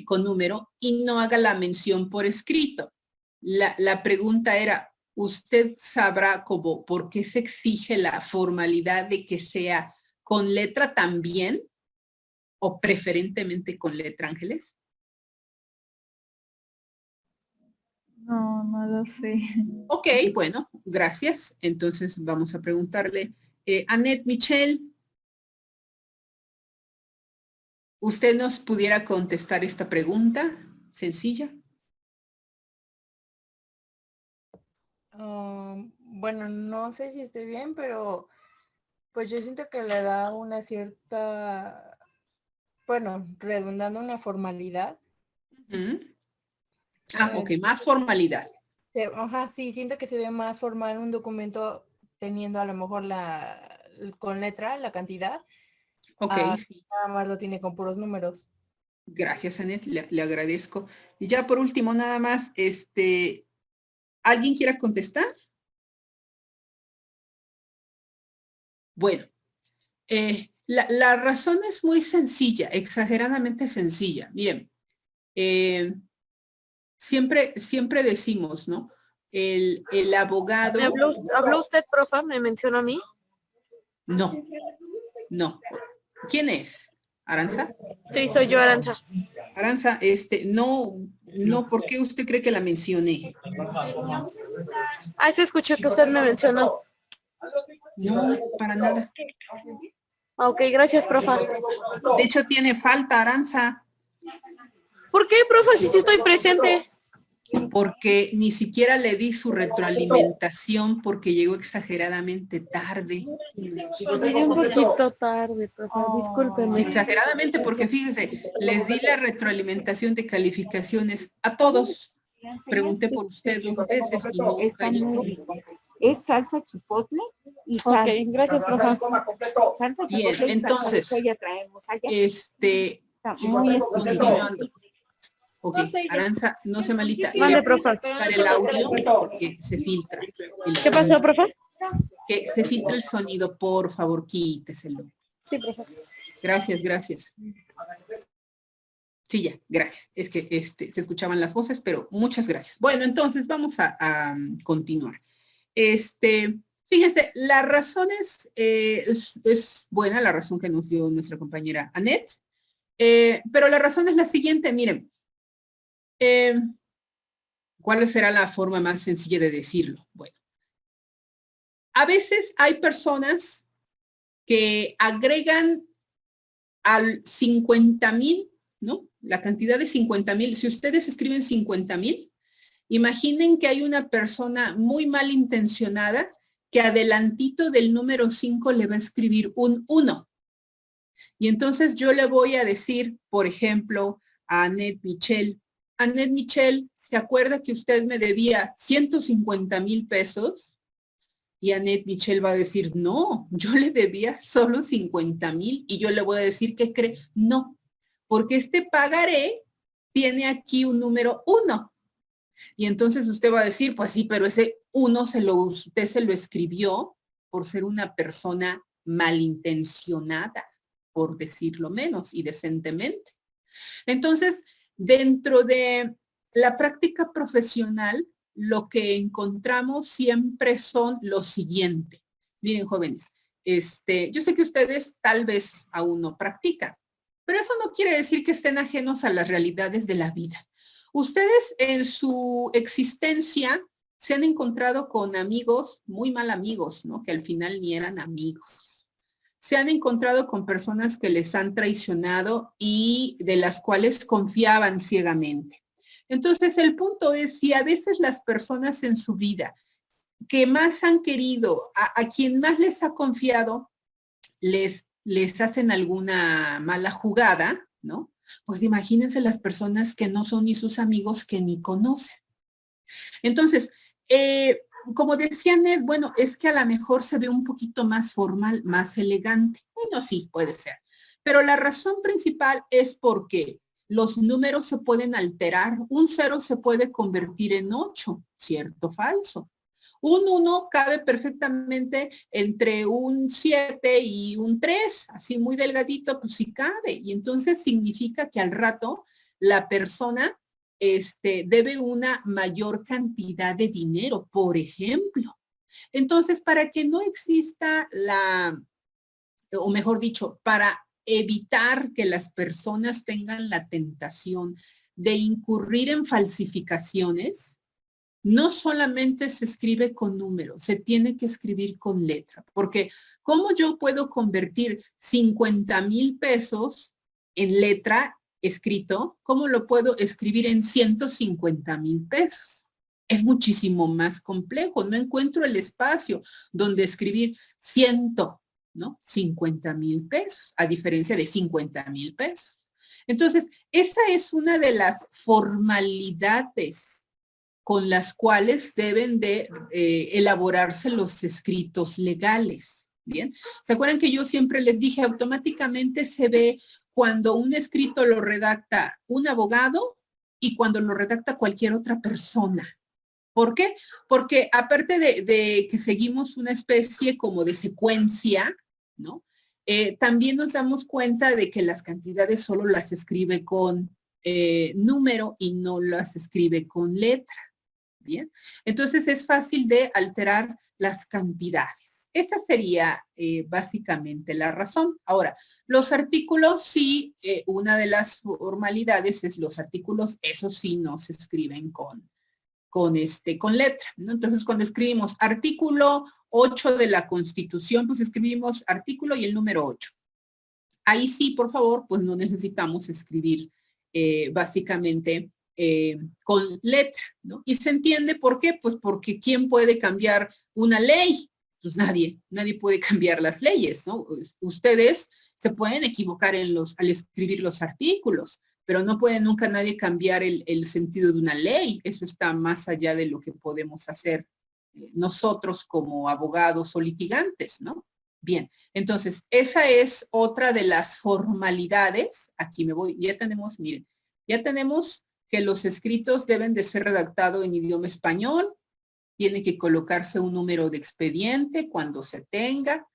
con número y no haga la mención por escrito. La pregunta era, ¿usted sabrá cómo, por qué se exige la formalidad de que sea con letra también o preferentemente con letra ángeles? No, no lo sé. Ok, bueno, gracias. Entonces vamos a preguntarle. Annette Michel, ¿usted nos pudiera contestar esta pregunta sencilla? Bueno, no sé si estoy bien, pero pues yo siento que le da una cierta, bueno, redundando una formalidad. Ok, más formalidad. Ajá, sí, siento que se ve más formal un documento teniendo a lo mejor con letra, la cantidad. Ok, sí. Nada más lo tiene con puros números. Gracias, Annette, le agradezco. Y ya por último, nada más, ¿alguien quiera contestar? Bueno, la razón es muy sencilla, exageradamente sencilla. Miren, siempre decimos, ¿no? El abogado... ¿Me habló usted, profa? ¿Me mencionó a mí? No, no. ¿Quién es? ¿Aranza? Sí, soy yo, Aranza. Aranza, no, ¿por qué usted cree que la mencioné? Se escuchó que usted me mencionó. No, para nada. Ok, gracias, profa. De hecho, tiene falta, Aranza. ¿Por qué, profa, si sí estoy presente? Porque ni siquiera le di su retroalimentación porque llegó exageradamente tarde. Llegué un poquito tarde, profa, discúlpeme. Exageradamente porque fíjese, les di la retroalimentación de calificaciones a todos. Pregunté por usted 2 veces y nunca llegó. Es salsa chipotle y salsa. Ok, gracias, profa. Salsa Bien, chipotle y entonces, salsa ya traemos allá. Está muy continuando. Ok, Aranza, no se malita. Mande, profa. Para el audio porque se filtra. ¿Qué pasó, profa? Que se filtra el sonido, por favor, quíteselo. Sí, profa. Gracias. Sí, ya, gracias. Es que se escuchaban las voces, pero muchas gracias. Bueno, entonces vamos a continuar. Fíjense, la razón es buena, la razón que nos dio nuestra compañera Annette, pero la razón es la siguiente, miren. ¿Cuál será la forma más sencilla de decirlo? Bueno, a veces hay personas que agregan al 50,000, ¿no? La cantidad de 50,000, si ustedes escriben 50,000, imaginen que hay una persona muy malintencionada que adelantito del número 5 le va a escribir un 1. Y entonces yo le voy a decir, por ejemplo, a Annette Michel, ¿se acuerda que usted me debía 150,000 pesos? Y Annette Michel va a decir, no, yo le debía solo 50,000 y yo le voy a decir, ¿qué cree? No, porque este pagaré tiene aquí un número 1. Y entonces usted va a decir, pues sí, pero ese 1 usted se lo escribió por ser una persona malintencionada, por decirlo menos y decentemente. Entonces, dentro de la práctica profesional, lo que encontramos siempre son lo siguiente. Miren, jóvenes, yo sé que ustedes tal vez aún no practican, pero eso no quiere decir que estén ajenos a las realidades de la vida. Ustedes en su existencia se han encontrado con amigos, muy mal amigos, ¿no? Que al final ni eran amigos. Se han encontrado con personas que les han traicionado y de las cuales confiaban ciegamente. Entonces, el punto es, si a veces las personas en su vida que más han querido, a quien más les ha confiado, les hacen alguna mala jugada, ¿no? Pues imagínense las personas que no son ni sus amigos, que ni conocen. Entonces, como decía Ned, bueno, es que a lo mejor se ve un poquito más formal, más elegante. Bueno, sí, puede ser. Pero la razón principal es porque los números se pueden alterar. Un 0 se puede convertir en 8, ¿cierto o falso? Un 1 cabe perfectamente entre un 7 y un 3, así muy delgadito, pues sí cabe. Y entonces significa que al rato la persona debe una mayor cantidad de dinero, por ejemplo. Entonces, para que no exista o mejor dicho, para evitar que las personas tengan la tentación de incurrir en falsificaciones, no solamente se escribe con números, se tiene que escribir con letra, porque ¿cómo yo puedo convertir 50,000 pesos en letra escrito? ¿Cómo lo puedo escribir en 150,000 pesos? Es muchísimo más complejo, no encuentro el espacio donde escribir 50,000 pesos, a diferencia de 50,000 pesos. Entonces, esa es una de las formalidades con las cuales deben de elaborarse los escritos legales, ¿bien? ¿Se acuerdan que yo siempre les dije, automáticamente se ve cuando un escrito lo redacta un abogado y cuando lo redacta cualquier otra persona? ¿Por qué? Porque aparte de que seguimos una especie como de secuencia, ¿no? También nos damos cuenta de que las cantidades solo las escribe con número y no las escribe con letra. Bien, entonces es fácil de alterar las cantidades. Esa sería básicamente la razón. Ahora, los artículos sí, una de las formalidades es los artículos, eso sí no se escriben con letra, ¿no? Entonces, cuando escribimos artículo 8 de la Constitución, pues escribimos artículo y el número 8. Ahí sí, por favor, pues no necesitamos escribir básicamente con letra, ¿no? Y se entiende por qué, pues porque ¿quién puede cambiar una ley? Pues nadie puede cambiar las leyes, ¿no? Ustedes se pueden equivocar al escribir los artículos, pero no puede nunca nadie cambiar el sentido de una ley. Eso está más allá de lo que podemos hacer nosotros como abogados o litigantes, ¿no? Bien, entonces, esa es otra de las formalidades. Aquí me voy, ya tenemos, miren, ya tenemos que los escritos deben de ser redactados en idioma español, tiene que colocarse un número de expediente cuando se tenga,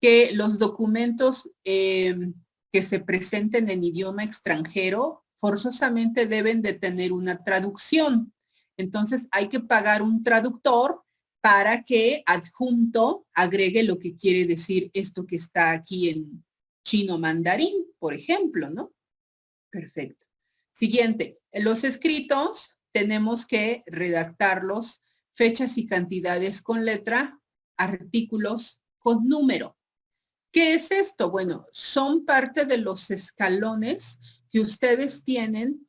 que los documentos que se presenten en idioma extranjero forzosamente deben de tener una traducción. Entonces hay que pagar un traductor para que adjunto agregue lo que quiere decir esto que está aquí en chino mandarín, por ejemplo, ¿no? Perfecto. Siguiente, los escritos tenemos que redactarlos, fechas y cantidades con letra, artículos con número. ¿Qué es esto? Bueno, son parte de los escalones que ustedes tienen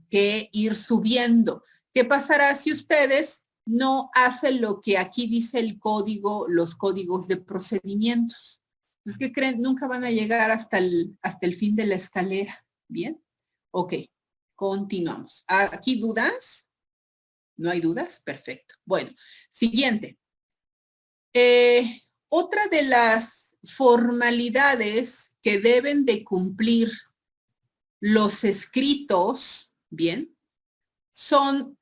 que ir subiendo. ¿Qué pasará si ustedes no hacen lo que aquí dice el código, los códigos de procedimientos? Pues, ¿qué creen? Nunca van a llegar hasta el fin de la escalera. ¿Bien? Ok, continuamos. ¿Aquí dudas? ¿No hay dudas? Perfecto. Bueno, siguiente. Otra de las formalidades que deben de cumplir los escritos, ¿bien? Son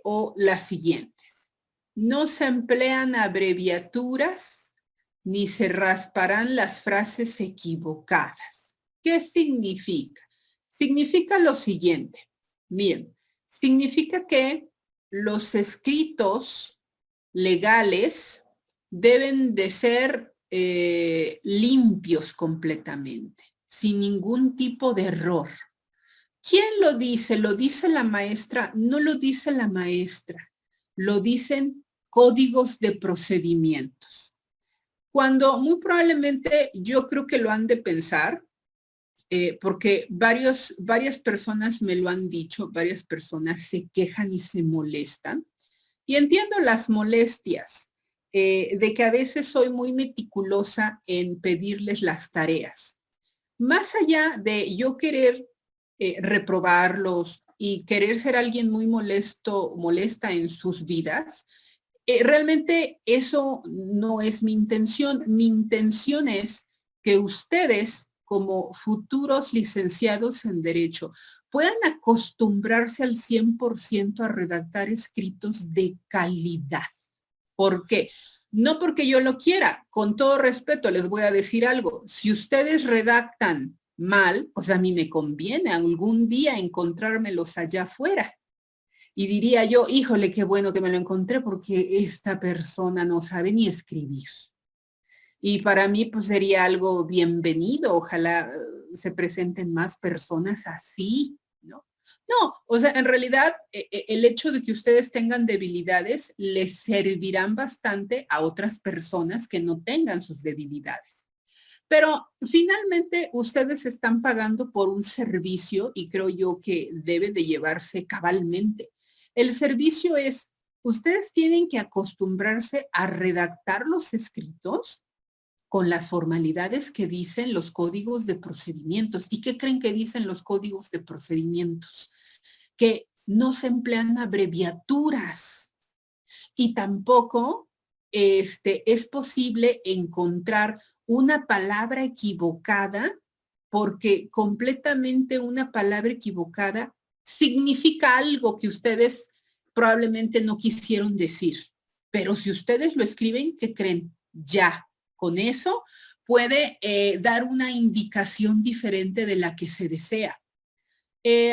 o las siguientes. No se emplean abreviaturas ni se rasparán las frases equivocadas. ¿Qué significa? Significa lo siguiente. Miren, significa que los escritos legales deben de ser limpios completamente, sin ningún tipo de error. ¿Quién lo dice? ¿Lo dice la maestra? No lo dice la maestra. Lo dicen códigos de procedimientos. Cuando muy probablemente yo creo que lo han de pensar, porque varias personas me lo han dicho, varias personas se quejan y se molestan. Y entiendo las molestias de que a veces soy muy meticulosa en pedirles las tareas. Más allá de yo querer reprobarlos y querer ser alguien muy molesta en sus vidas, realmente eso no es mi intención. Mi intención es que ustedes, como futuros licenciados en Derecho, puedan acostumbrarse al 100% a redactar escritos de calidad. ¿Por qué? No porque yo lo quiera, con todo respeto les voy a decir algo. Si ustedes redactan mal, pues a mí me conviene algún día encontrármelos allá afuera. Y diría yo, híjole, qué bueno que me lo encontré porque esta persona no sabe ni escribir. Y para mí pues sería algo bienvenido, ojalá se presenten más personas así, ¿no? No, o sea, en realidad el hecho de que ustedes tengan debilidades les servirán bastante a otras personas que no tengan sus debilidades. Pero finalmente ustedes están pagando por un servicio y creo yo que debe de llevarse cabalmente. El servicio es, ustedes tienen que acostumbrarse a redactar los escritos con las formalidades que dicen los códigos de procedimientos. ¿Y qué creen que dicen los códigos de procedimientos? Que no se emplean abreviaturas y tampoco es posible encontrar una palabra equivocada porque completamente una palabra equivocada significa algo que ustedes probablemente no quisieron decir. Pero si ustedes lo escriben, ¿qué creen? Ya. Con eso puede dar una indicación diferente de la que se desea.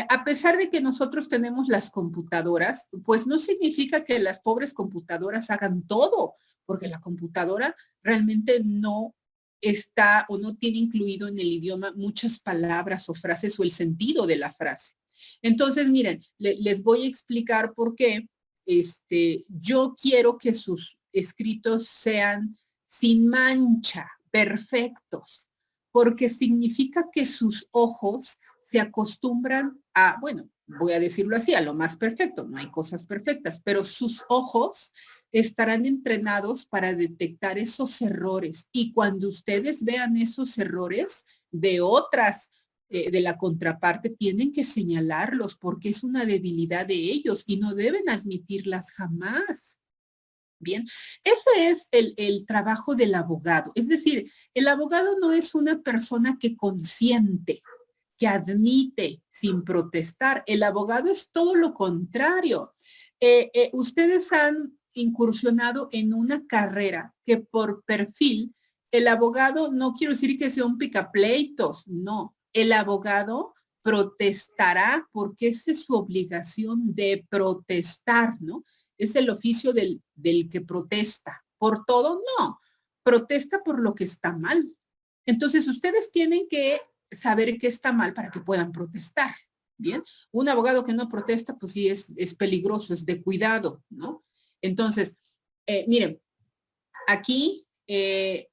A pesar de que nosotros tenemos las computadoras, pues no significa que las pobres computadoras hagan todo, porque la computadora realmente no está o no tiene incluido en el idioma muchas palabras o frases o el sentido de la frase. Entonces, miren, les voy a explicar por qué yo quiero que sus escritos sean sin mancha, perfectos, porque significa que sus ojos se acostumbran a, bueno, voy a decirlo así, a lo más perfecto, no hay cosas perfectas, pero sus ojos estarán entrenados para detectar esos errores y cuando ustedes vean esos errores de otras, de la contraparte, tienen que señalarlos porque es una debilidad de ellos y no deben admitirlas jamás. Bien, ese es el trabajo del abogado. Es decir, el abogado no es una persona que consiente, que admite sin protestar. El abogado es todo lo contrario. Ustedes han incursionado en una carrera que por perfil, el abogado no quiero decir que sea un picapleitos, no. El abogado protestará porque esa es su obligación de protestar, ¿no? Es el oficio del que protesta. ¿Por todo? No. Protesta por lo que está mal. Entonces, ustedes tienen que saber que está mal para que puedan protestar. Bien. Un abogado que no protesta, pues sí es peligroso, es de cuidado, ¿no? Entonces, miren, aquí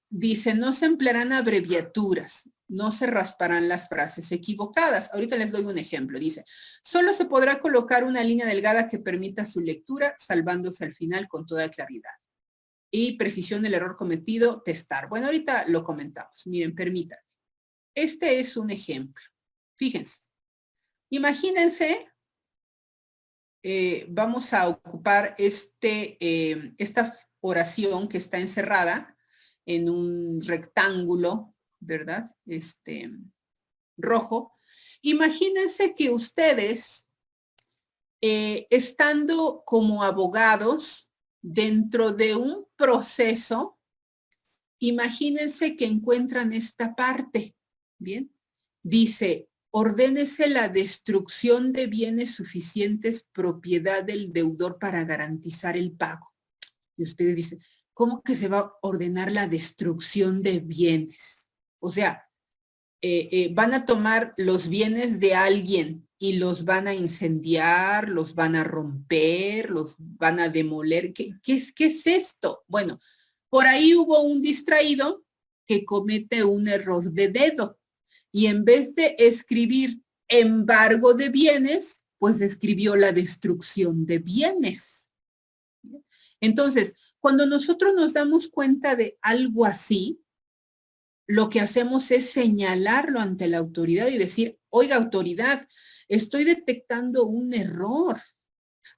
dice, no se emplearán abreviaturas, no se rasparán las frases equivocadas. Ahorita les doy un ejemplo. Dice, solo se podrá colocar una línea delgada que permita su lectura, salvándose al final con toda claridad. Y precisión del error cometido, testar. Bueno, ahorita lo comentamos. Miren, permítanme. Este es un ejemplo. Fíjense. Imagínense, vamos a ocupar esta oración que está encerrada en un rectángulo, ¿verdad? Rojo. Imagínense que ustedes, estando como abogados dentro de un proceso, imagínense que encuentran esta parte, ¿bien? Dice, ordénese la destrucción de bienes suficientes propiedad del deudor para garantizar el pago. Y ustedes dicen, ¿cómo que se va a ordenar la destrucción de bienes? O sea, van a tomar los bienes de alguien y los van a incendiar, los van a romper, los van a demoler. ¿Qué es esto? Bueno, por ahí hubo un distraído que comete un error de dedo y en vez de escribir embargo de bienes, pues escribió la destrucción de bienes. Entonces, cuando nosotros nos damos cuenta de algo así, lo que hacemos es señalarlo ante la autoridad y decir, oiga, autoridad, estoy detectando un error.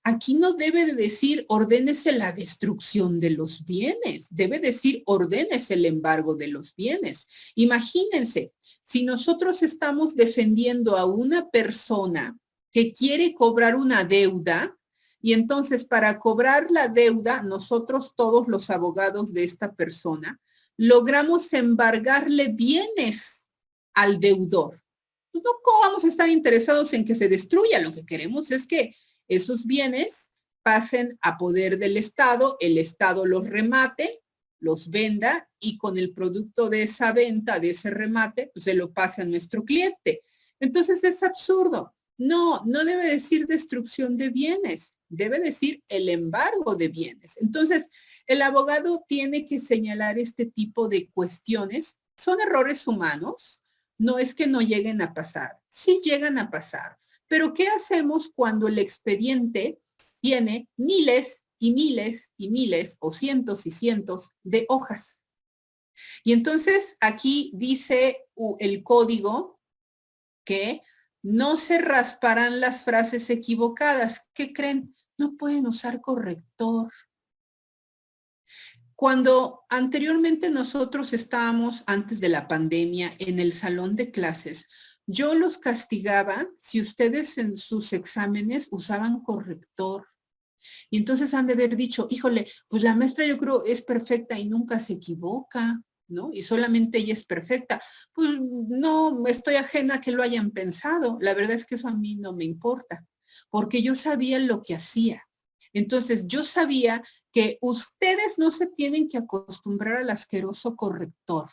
Aquí no debe de decir, ordénese la destrucción de los bienes. Debe decir, ordénese el embargo de los bienes. Imagínense, si nosotros estamos defendiendo a una persona que quiere cobrar una deuda, Y entonces, para cobrar la deuda, nosotros, todos los abogados de esta persona, logramos embargarle bienes al deudor. Pues no vamos a estar interesados en que se destruya, lo que queremos es que esos bienes pasen a poder del Estado, el Estado los remate, los venda y con el producto de esa venta, de ese remate, pues se lo pase a nuestro cliente. Entonces es absurdo. No, no debe decir destrucción de bienes, debe decir el embargo de bienes. Entonces, el abogado tiene que señalar este tipo de cuestiones. Son errores humanos, no es que no lleguen a pasar, sí llegan a pasar. Pero ¿qué hacemos cuando el expediente tiene miles y miles y miles o cientos y cientos de hojas? Y entonces aquí dice el código que no se rasparán las frases equivocadas. ¿Qué creen? No pueden usar corrector. Cuando anteriormente nosotros estábamos, antes de la pandemia, en el salón de clases, yo los castigaba si ustedes en sus exámenes usaban corrector. Y entonces han de haber dicho, híjole, pues la maestra yo creo es perfecta y nunca se equivoca, ¿no? Y solamente ella es perfecta. Pues no estoy ajena a que lo hayan pensado. La verdad es que eso a mí no me importa, porque yo sabía lo que hacía. Entonces yo sabía que ustedes no se tienen que acostumbrar al asqueroso corrector,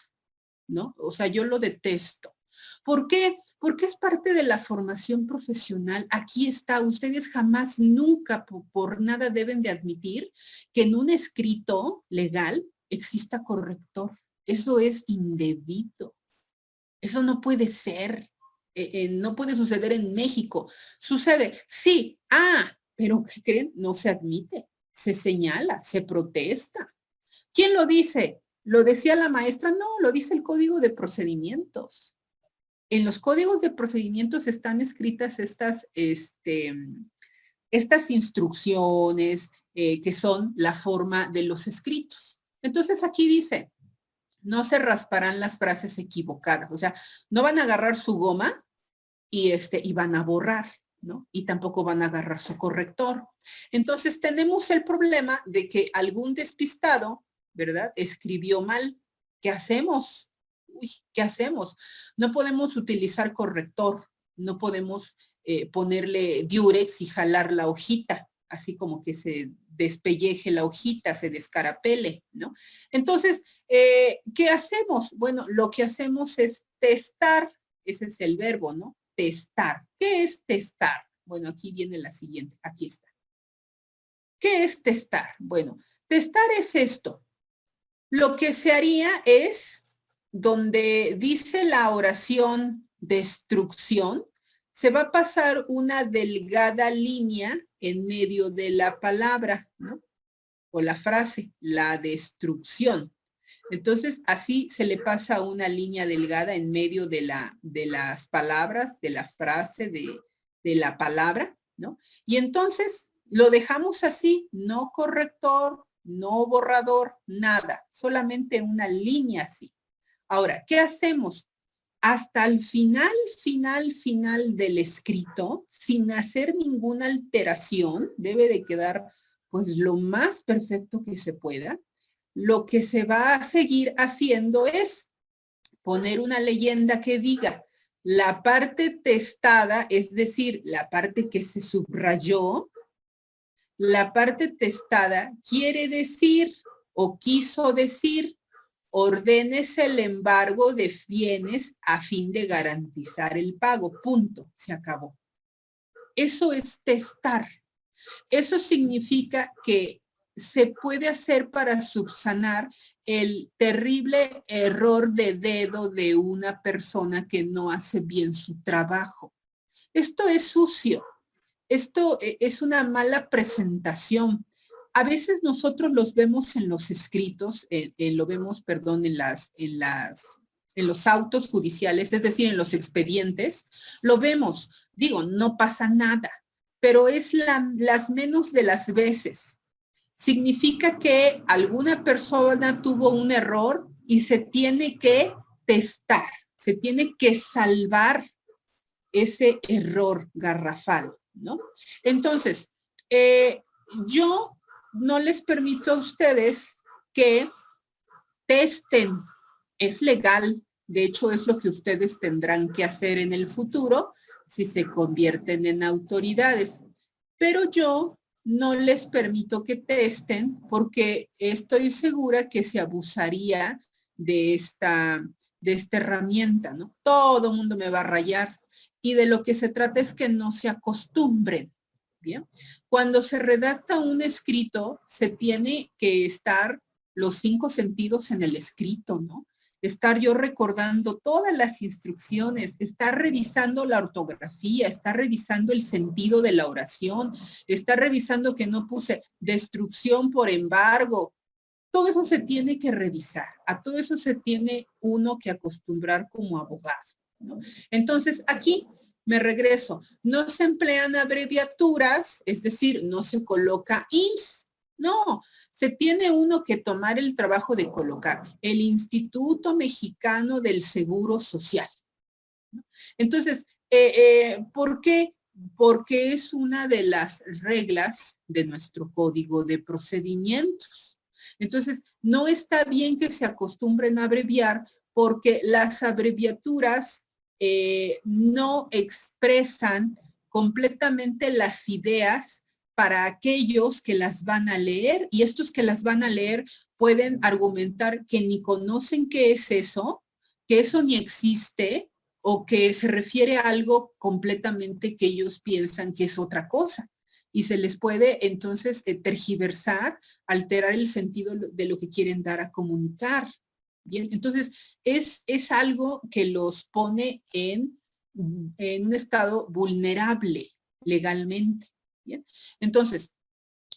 ¿no? O sea, yo lo detesto. ¿Por qué? Porque es parte de la formación profesional. Aquí está, ustedes jamás, nunca, por nada deben de admitir que en un escrito legal exista corrector. Eso es indebido. Eso no puede ser. No puede suceder en México. Sucede, sí, pero ¿qué creen? No se admite, se señala, se protesta. ¿Quién lo dice? ¿Lo decía la maestra? No, lo dice el Código de Procedimientos. En los códigos de procedimientos están escritas estas instrucciones que son la forma de los escritos. Entonces aquí dice, no se rasparán las frases equivocadas. O sea, no van a agarrar su goma y van a borrar, ¿no? Y tampoco van a agarrar su corrector. Entonces tenemos el problema de que algún despistado, ¿verdad? Escribió mal. ¿Qué hacemos? Uy, ¿qué hacemos? No podemos utilizar corrector, no podemos ponerle diurex y jalar la hojita, así como que se despelleje la hojita, se descarapele, ¿no? Entonces, ¿qué hacemos? Bueno, lo que hacemos es testar, ese es el verbo, ¿no? Testar. ¿Qué es testar? Bueno, aquí viene la siguiente, aquí está. ¿Qué es testar? Bueno, testar es esto. Lo que se haría es, donde dice la oración destrucción, se va a pasar una delgada línea en medio de la palabra, ¿no? O la frase, la destrucción. Entonces, así se le pasa una línea delgada en medio de las palabras, de la frase, de la palabra, ¿no? Y entonces lo dejamos así, no corrector, no borrador, nada, solamente una línea así. Ahora, ¿qué hacemos? Hasta el final del escrito, sin hacer ninguna alteración, debe de quedar pues lo más perfecto que se pueda. Lo que se va a seguir haciendo es poner una leyenda que diga la parte testada, es decir, la parte que se subrayó, la parte testada quiere decir o quiso decir, ordénese el embargo de bienes a fin de garantizar el pago. Punto. Se acabó. Eso es testar. Eso significa que se puede hacer para subsanar el terrible error de dedo de una persona que no hace bien su trabajo. Esto es sucio. Esto es una mala presentación. A veces nosotros los vemos en los escritos, lo vemos, perdón, en los autos judiciales, es decir, en los expedientes, lo vemos. Digo, no pasa nada, pero es las menos de las veces. Significa que alguna persona tuvo un error y se tiene que testar, se tiene que salvar ese error garrafal, ¿no? Entonces, Yo no les permito a ustedes que testen. Es legal, de hecho es lo que ustedes tendrán que hacer en el futuro si se convierten en autoridades. Pero yo no les permito que testen porque estoy segura que se abusaría de esta herramienta, ¿no? Todo el mundo me va a rayar. Y de lo que se trata es que no se acostumbren, ¿bien? Cuando se redacta un escrito, se tiene que estar los 5 sentidos en el escrito, ¿no? Estar yo recordando todas las instrucciones, estar revisando la ortografía, estar revisando el sentido de la oración, estar revisando que no puse destrucción por embargo. Todo eso se tiene que revisar, a todo eso se tiene uno que acostumbrar como abogado, ¿no? Entonces, aquí me regreso, no se emplean abreviaturas, es decir, no se coloca IMSS, no, se tiene uno que tomar el trabajo de colocar el Instituto Mexicano del Seguro Social, ¿no? Entonces, ¿por qué? Porque es una de las reglas de nuestro Código de Procedimientos. Entonces, no está bien que se acostumbren a abreviar porque las abreviaturas no expresan completamente las ideas para aquellos que las van a leer, y estos que las van a leer pueden argumentar que ni conocen qué es eso, que eso ni existe, o que se refiere a algo completamente que ellos piensan que es otra cosa. Y se les puede entonces tergiversar, alterar el sentido de lo que quieren dar a comunicar. Bien, entonces es algo que los pone en un estado vulnerable legalmente. Bien, entonces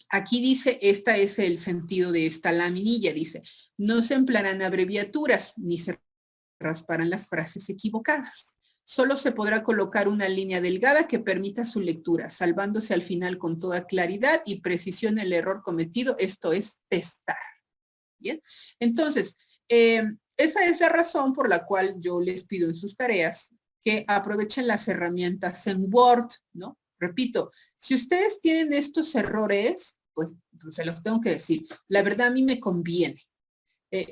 aquí dice, este es el sentido de esta laminilla, dice, no se emplearán abreviaturas ni se rasparán las frases equivocadas. Solo se podrá colocar una línea delgada que permita su lectura, salvándose al final con toda claridad y precisión el error cometido, esto es testar. Bien, entonces, esa es la razón por la cual yo les pido en sus tareas que aprovechen las herramientas en Word, ¿no? Repito, si ustedes tienen estos errores, pues se los tengo que decir, la verdad a mí me conviene.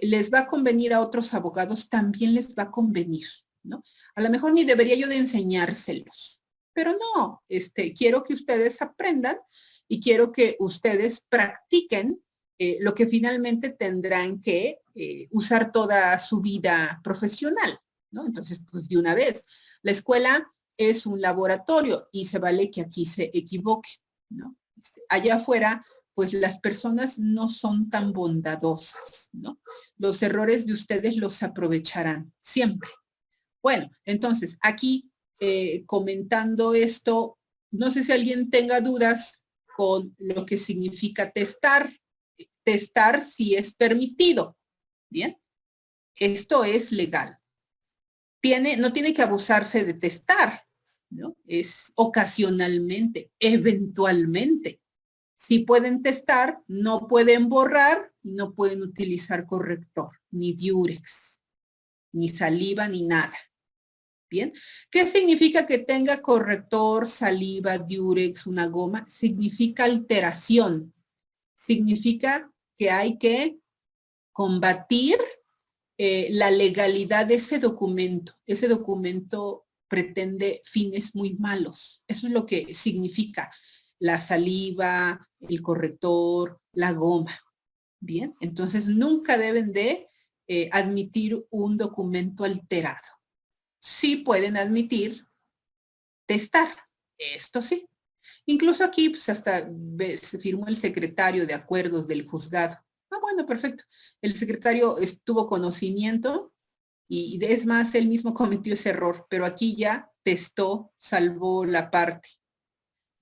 Les va a convenir a otros abogados, también les va a convenir, ¿no? A lo mejor ni debería yo de enseñárselos, pero no, quiero que ustedes aprendan y quiero que ustedes practiquen lo que finalmente tendrán que usar toda su vida profesional, ¿no? Entonces, pues de una vez, la escuela es un laboratorio y se vale que aquí se equivoque, ¿no? Allá afuera, pues las personas no son tan bondadosas, ¿no? Los errores de ustedes los aprovecharán siempre. Bueno, entonces, aquí comentando esto, no sé si alguien tenga dudas con lo que significa testar. Testar si es permitido, ¿bien? Esto es legal. No tiene que abusarse de testar, ¿no? Es ocasionalmente, eventualmente. Si pueden testar, no pueden borrar, no pueden utilizar corrector, ni diurex, ni saliva, ni nada. ¿Bien? ¿Qué significa que tenga corrector, saliva, diurex, una goma? Significa alteración. Significa que hay que combatir la legalidad de ese documento. Ese documento pretende fines muy malos. Eso es lo que significa la saliva, el corrector, la goma. Bien, entonces nunca deben de admitir un documento alterado. Sí pueden admitir testar, esto sí. Incluso aquí pues hasta se firmó el secretario de acuerdos del juzgado. Ah, bueno, perfecto. El secretario tuvo conocimiento y es más, él mismo cometió ese error, pero aquí ya testó, salvó la parte.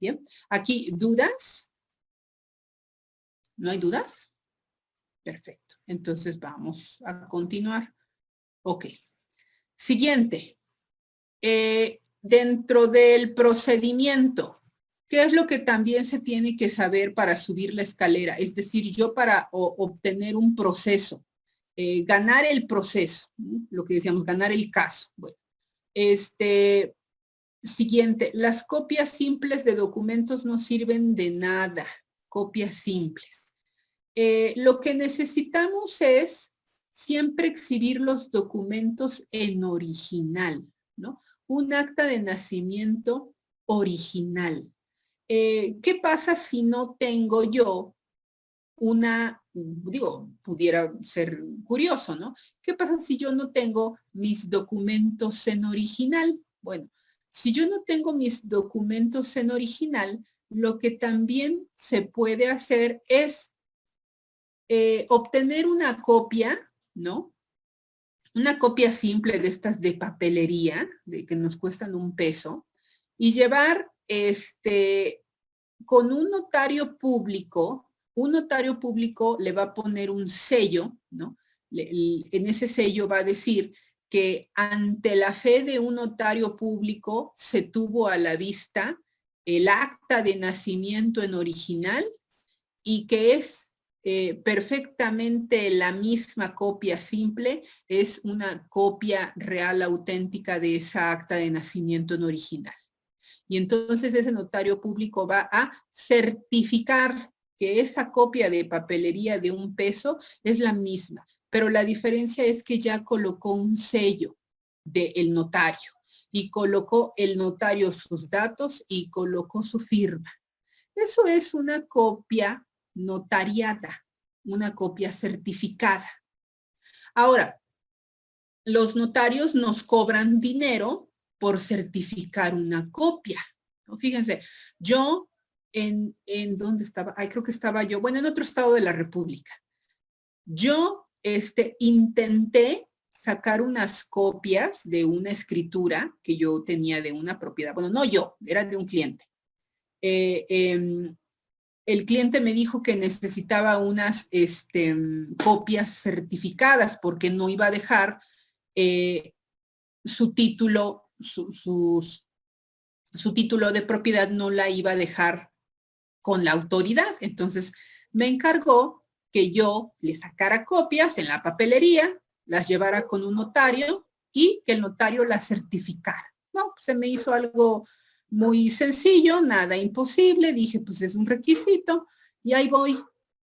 Bien, aquí, ¿dudas? ¿No hay dudas? Perfecto. Entonces vamos a continuar. Ok. Siguiente. Dentro del procedimiento, ¿qué es lo que también se tiene que saber para subir la escalera? Es decir, yo para obtener un proceso, ganar el proceso, ¿no? Lo que decíamos, ganar el caso. Bueno, Siguiente, las copias simples de documentos no sirven de nada, copias simples. Lo que necesitamos es siempre exhibir los documentos en original, ¿no? Un acta de nacimiento original. ¿Qué pasa si no tengo yo una, digo, pudiera ser curioso, ¿no? ¿Qué pasa si yo no tengo mis documentos en original? Bueno, si yo no tengo mis documentos en original, lo que también se puede hacer es obtener una copia, ¿no? Una copia simple de estas de papelería, de que nos cuestan $1, y llevar con un notario público le va a poner un sello, ¿no? En ese sello va a decir que ante la fe de un notario público se tuvo a la vista el acta de nacimiento en original y que es perfectamente la misma copia simple, es una copia real auténtica de esa acta de nacimiento en original. Y entonces ese notario público va a certificar que esa copia de papelería de $1 es la misma, pero la diferencia es que ya colocó un sello del notario y colocó el notario sus datos y colocó su firma. Eso es una copia notariada, una copia certificada. Ahora, los notarios nos cobran dinero por certificar una copia, ¿no? Fíjense, yo ¿en dónde estaba? Ay, creo que estaba yo, bueno, en otro estado de la República. Yo intenté sacar unas copias de una escritura que yo tenía de una propiedad. Bueno, no yo, era de un cliente. El cliente me dijo que necesitaba unas copias certificadas porque no iba a dejar su título, su título de propiedad no la iba a dejar con la autoridad. Entonces me encargó que yo le sacara copias en la papelería, las llevara con un notario y que el notario las certificara. No, se me hizo algo muy sencillo, nada imposible. Dije, pues es un requisito y ahí voy.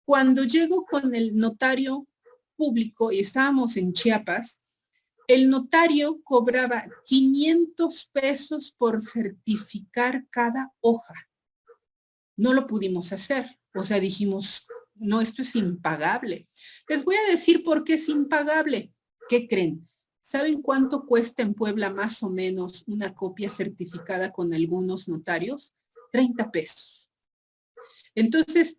Cuando llego con el notario público y estábamos en Chiapas, el notario cobraba $500 por certificar cada hoja. No lo pudimos hacer. O sea, dijimos, no, esto es impagable. Les voy a decir por qué es impagable. ¿Qué creen? ¿Saben cuánto cuesta en Puebla más o menos una copia certificada con algunos notarios? $30. Entonces,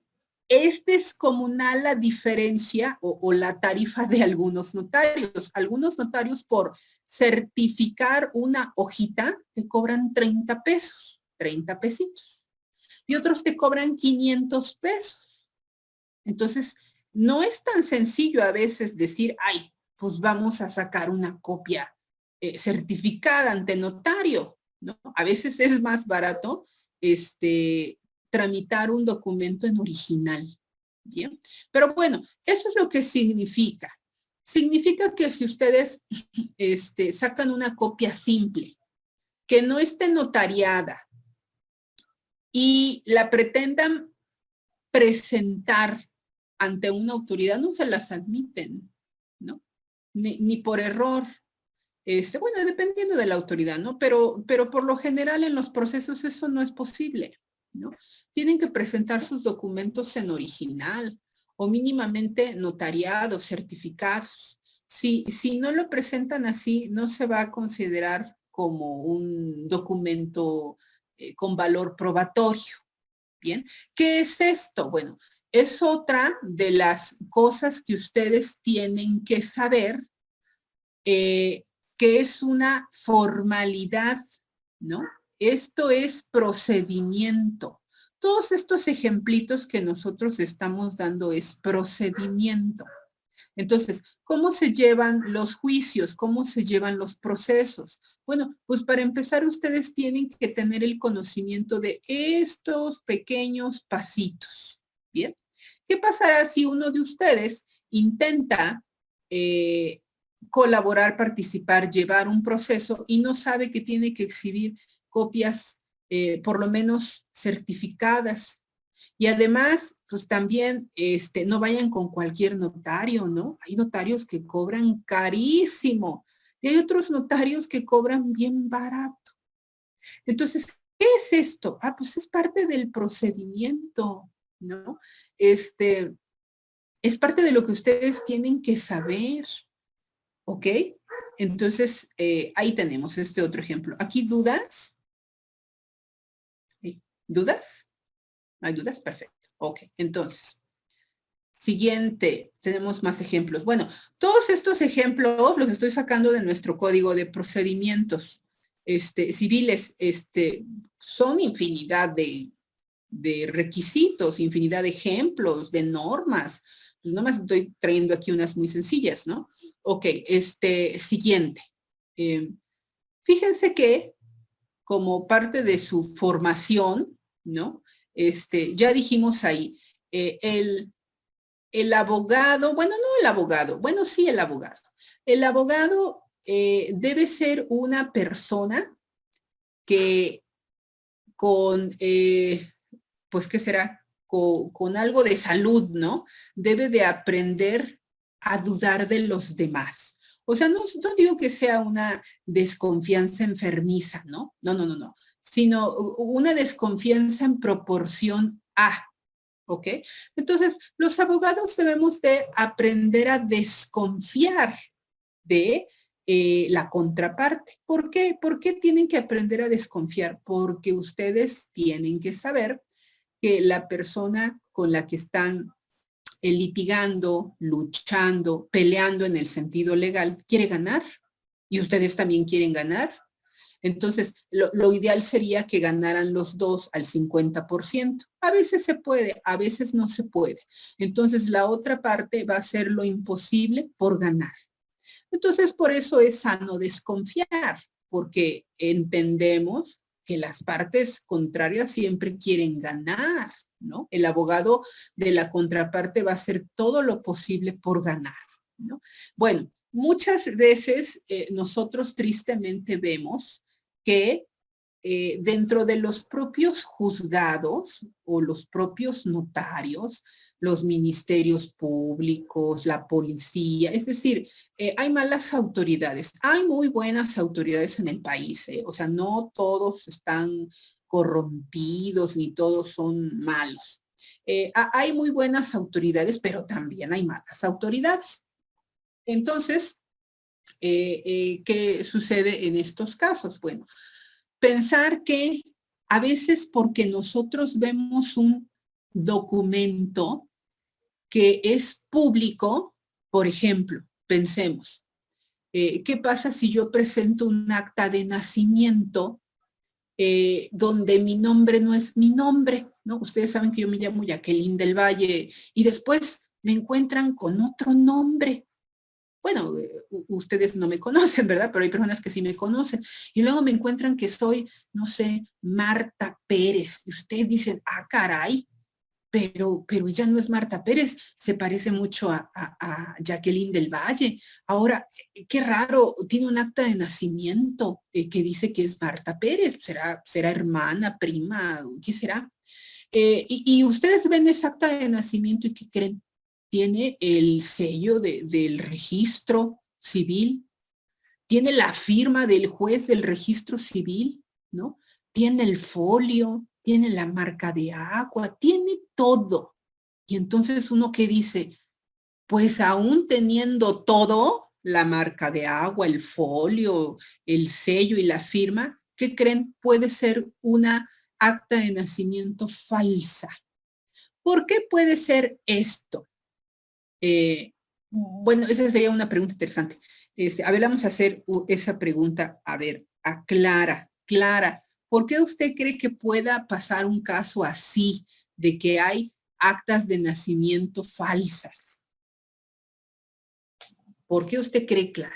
es descomunal la diferencia o la tarifa de algunos notarios. Algunos notarios por certificar una hojita te cobran $30, 30 pesitos. Y otros te cobran $500. Entonces, no es tan sencillo a veces decir, ay, pues vamos a sacar una copia certificada ante notario, ¿no? A veces es más barato tramitar un documento en original, ¿bien? Pero bueno, eso es lo que significa. Significa que si ustedes sacan una copia simple, que no esté notariada y la pretendan presentar ante una autoridad, no se las admiten, ¿no? Ni por error. Bueno, dependiendo de la autoridad, ¿no? Pero por lo general en los procesos eso no es posible, ¿no? Tienen que presentar sus documentos en original o mínimamente notariados, certificados. Si no lo presentan así, no se va a considerar como un documento con valor probatorio. ¿Bien? ¿Qué es esto? Bueno, es otra de las cosas que ustedes tienen que saber, que es una formalidad, ¿no? Esto es procedimiento. Todos estos ejemplitos que nosotros estamos dando es procedimiento. Entonces, ¿cómo se llevan los juicios? ¿Cómo se llevan los procesos? Bueno, pues para empezar ustedes tienen que tener el conocimiento de estos pequeños pasitos, ¿bien? ¿Qué pasará si uno de ustedes intenta colaborar, participar, llevar un proceso y no sabe que tiene que exhibir copias por lo menos certificadas. Y además, pues también no vayan con cualquier notario, ¿no? Hay notarios que cobran carísimo y hay otros notarios que cobran bien barato. Entonces, ¿qué es esto? Ah, pues es parte del procedimiento, ¿no? Es parte de lo que ustedes tienen que saber, ¿ok? Entonces, ahí tenemos este otro ejemplo. ¿Aquí dudas? ¿Dudas? ¿No hay dudas? Perfecto. Ok, entonces, siguiente, tenemos más ejemplos. Bueno, todos estos ejemplos los estoy sacando de nuestro código de procedimientos civiles. Son infinidad de requisitos, infinidad de ejemplos, de normas. Pues nomás estoy trayendo aquí unas muy sencillas, ¿no? Ok, siguiente. Fíjense que como parte de su formación, ¿no? Ya dijimos ahí, el abogado, bueno, no el abogado, bueno, sí el abogado. El abogado debe ser una persona que con, pues, ¿qué será? Con algo de salud, ¿no? Debe de aprender a dudar de los demás. O sea, no digo que sea una desconfianza enfermiza, ¿no? No, sino una desconfianza en proporción a, ¿ok? Entonces, los abogados debemos de aprender a desconfiar de la contraparte. ¿Por qué? ¿Por qué tienen que aprender a desconfiar? Porque ustedes tienen que saber que la persona con la que están litigando, luchando, peleando en el sentido legal, quiere ganar y ustedes también quieren ganar. Entonces, lo ideal sería que ganaran los dos al 50%. A veces se puede, a veces no se puede. Entonces, la otra parte va a hacer lo imposible por ganar. Entonces, por eso es sano desconfiar, porque entendemos que las partes contrarias siempre quieren ganar, ¿no? El abogado de la contraparte va a hacer todo lo posible por ganar, ¿no? Bueno, muchas veces nosotros tristemente vemos que dentro de los propios juzgados o los propios notarios, los ministerios públicos, la policía, es decir, hay malas autoridades. Hay muy buenas autoridades en el país, o sea, no todos están corrompidos ni todos son malos. Hay muy buenas autoridades, pero también hay malas autoridades. Entonces, ¿qué sucede en estos casos? Bueno, pensar que a veces porque nosotros vemos un documento que es público, por ejemplo, pensemos, ¿qué pasa si yo presento un acta de nacimiento donde mi nombre no es mi nombre? ¿No? Ustedes saben que yo me llamo Jacqueline del Valle y después me encuentran con otro nombre. Bueno, ustedes no me conocen, ¿verdad? Pero hay personas que sí me conocen. Y luego me encuentran que soy, no sé, Marta Pérez. Y ustedes dicen, ah, caray, pero ella no es Marta Pérez, se parece mucho a Jacqueline del Valle. Ahora, qué raro, tiene un acta de nacimiento que dice que es Marta Pérez. ¿Será hermana, prima? ¿Qué será? Y ustedes ven esa acta de nacimiento y ¿qué creen? Tiene el sello del registro civil, tiene la firma del juez del registro civil, ¿no? Tiene el folio, tiene la marca de agua, tiene todo. Y entonces uno que dice, pues aún teniendo todo, la marca de agua, el folio, el sello y la firma, ¿qué creen? Puede ser una acta de nacimiento falsa. ¿Por qué puede ser esto? Bueno, esa sería una pregunta interesante. A ver, vamos a hacer esa pregunta. A ver, a Clara. Clara, ¿por qué usted cree que pueda pasar un caso así, de que hay actas de nacimiento falsas? ¿Por qué usted cree, Clara?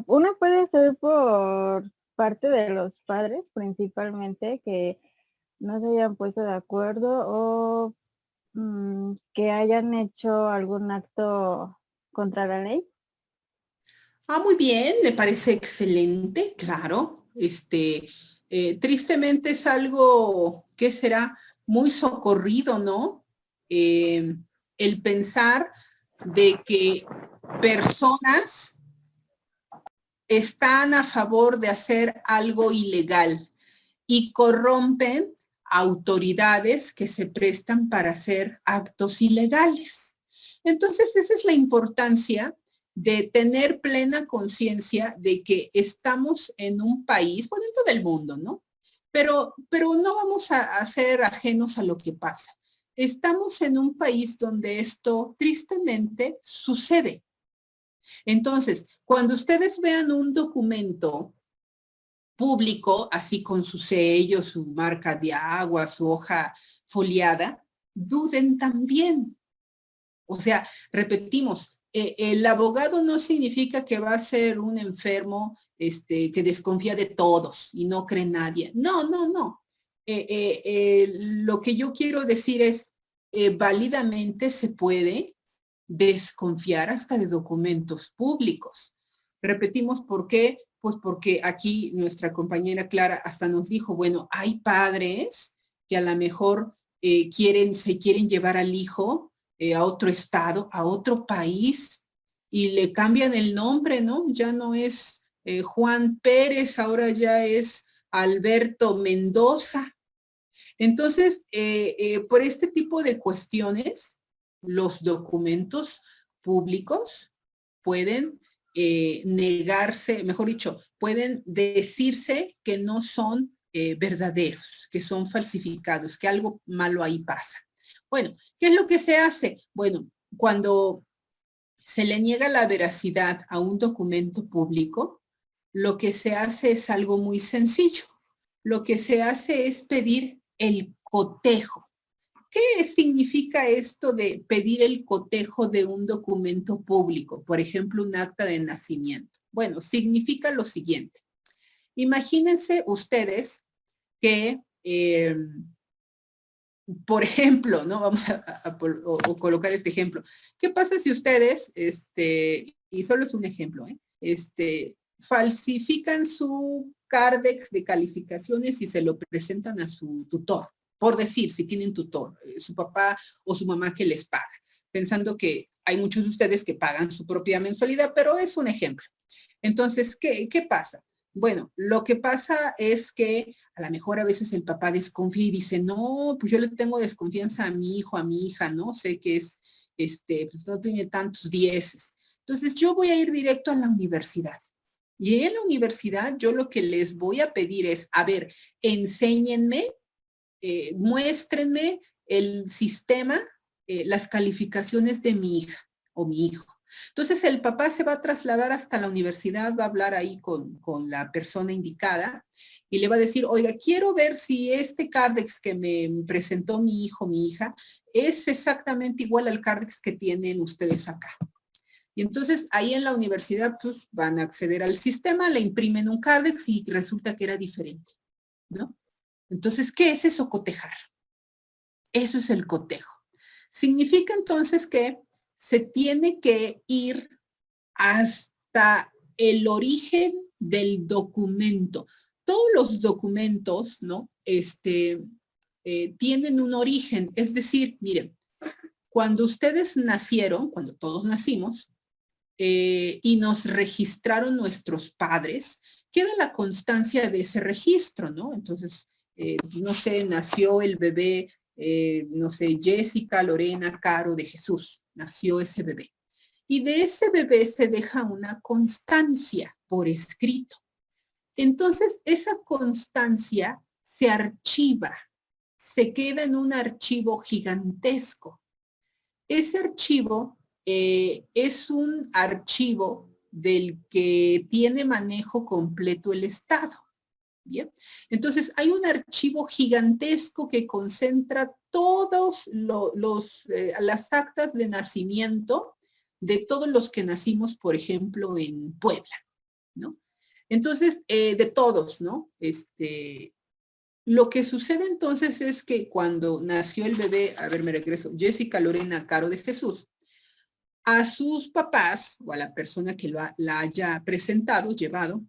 Uno puede ser por parte de los padres principalmente, que no se hayan puesto de acuerdo o que hayan hecho algún acto contra la ley. Ah, muy bien, me parece excelente, claro. Tristemente es algo que será muy socorrido, ¿no? El pensar de que personas están a favor de hacer algo ilegal y corrompen autoridades que se prestan para hacer actos ilegales. Entonces, esa es la importancia de tener plena conciencia de que estamos en un país, bueno, en todo el mundo, ¿no? Pero no vamos a ser ajenos a lo que pasa. Estamos en un país donde esto tristemente sucede. Entonces, cuando ustedes vean un documento público, así con su sello, su marca de agua, su hoja foliada, duden también. O sea, repetimos, el abogado no significa que va a ser un enfermo que desconfía de todos y no cree en nadie. No, no, no. Lo que yo quiero decir es, válidamente se puede desconfiar hasta de documentos públicos. Repetimos, ¿por qué? Pues porque aquí nuestra compañera Clara hasta nos dijo, bueno, hay padres que a lo mejor se quieren llevar al hijo a otro estado, a otro país, y le cambian el nombre, ¿no? Ya no es Juan Pérez, ahora ya es Alberto Mendoza. Entonces, por este tipo de cuestiones, los documentos públicos pueden negarse, mejor dicho, pueden decirse que no son verdaderos, que son falsificados, que algo malo ahí pasa. Bueno, ¿qué es lo que se hace? Bueno, cuando se le niega la veracidad a un documento público, lo que se hace es algo muy sencillo. Lo que se hace es pedir el cotejo. ¿Qué significa esto de pedir el cotejo de un documento público? Por ejemplo, un acta de nacimiento. Bueno, significa lo siguiente. Imagínense ustedes que, por ejemplo, ¿no? Vamos a colocar este ejemplo. ¿Qué pasa si ustedes, y solo es un ejemplo, falsifican su Cardex de calificaciones y se lo presentan a su tutor? Por decir, si tienen tutor, su papá o su mamá que les paga, pensando que hay muchos de ustedes que pagan su propia mensualidad, pero es un ejemplo. Entonces, ¿qué pasa? Bueno, lo que pasa es que a lo mejor a veces el papá desconfía y dice, no, pues yo le tengo desconfianza a mi hijo, a mi hija, ¿no? Sé que es, pues no tiene tantos dieces. Entonces, yo voy a ir directo a la universidad. Y en la universidad yo lo que les voy a pedir es, a ver, enséñenme, muéstrenme el sistema, las calificaciones de mi hija o mi hijo. Entonces el papá se va a trasladar hasta la universidad, va a hablar ahí con la persona indicada y le va a decir, oiga, quiero ver si este Cardex que me presentó mi hijo, mi hija, es exactamente igual al Cardex que tienen ustedes acá. Y entonces ahí en la universidad pues van a acceder al sistema, le imprimen un Cardex y resulta que era diferente, ¿no? Entonces, ¿qué es eso cotejar? Eso es el cotejo. Significa entonces que se tiene que ir hasta el origen del documento. Todos los documentos, ¿no? Tienen un origen. Es decir, miren, cuando ustedes nacieron, cuando todos nacimos, y nos registraron nuestros padres, queda la constancia de ese registro, ¿no? Entonces, no sé, nació el bebé, no sé, Jessica, Lorena, Caro de Jesús, nació ese bebé. Y de ese bebé se deja una constancia por escrito. Entonces, esa constancia se archiva, se queda en un archivo gigantesco. Ese archivo es un archivo del que tiene manejo completo el Estado. ¿Bien? Entonces, hay un archivo gigantesco que concentra todos las actas de nacimiento de todos los que nacimos, por ejemplo, en Puebla, ¿no? Entonces, de todos, ¿no? Lo que sucede entonces es que cuando nació el bebé, a ver, me regreso, Jessica, Lorena, Caro de Jesús, a sus papás o a la persona que la haya presentado, llevado,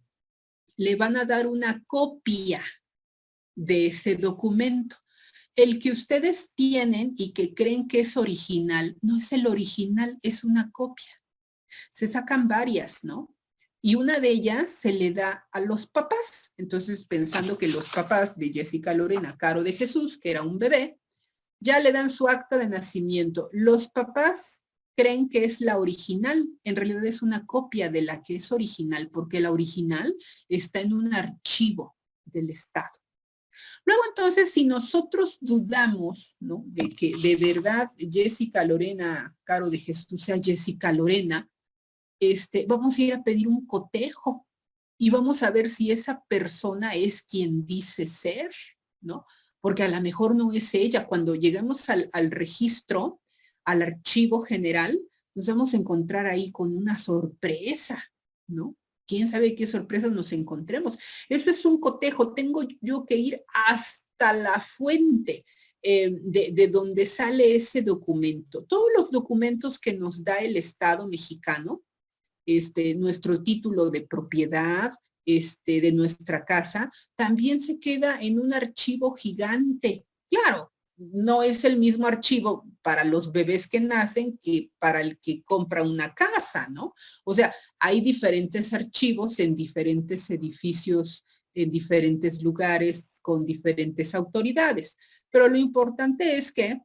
le van a dar una copia de ese documento. El que ustedes tienen y que creen que es original, no es el original, es una copia. Se sacan varias, ¿no? Y una de ellas se le da a los papás. Entonces, pensando que los papás de Jessica Lorena Caro de Jesús, que era un bebé, ya le dan su acta de nacimiento. Los papás creen que es la original, en realidad es una copia de la que es original, porque la original está en un archivo del Estado. Luego entonces, si nosotros dudamos, ¿no?, de que de verdad Jessica Lorena Caro de Jesús sea Jessica Lorena, vamos a ir a pedir un cotejo y vamos a ver si esa persona es quien dice ser, ¿no? Porque a lo mejor no es ella. Cuando lleguemos al registro, al archivo general, nos vamos a encontrar ahí con una sorpresa, ¿no? ¿Quién sabe qué sorpresas nos encontremos? Eso es un cotejo. Tengo yo que ir hasta la fuente de donde sale ese documento. Todos los documentos que nos da el Estado mexicano, nuestro título de propiedad, de nuestra casa, también se queda en un archivo gigante. Claro, no es el mismo archivo para los bebés que nacen que para el que compra una casa, ¿no? O sea, hay diferentes archivos en diferentes edificios, en diferentes lugares, con diferentes autoridades. Pero lo importante es que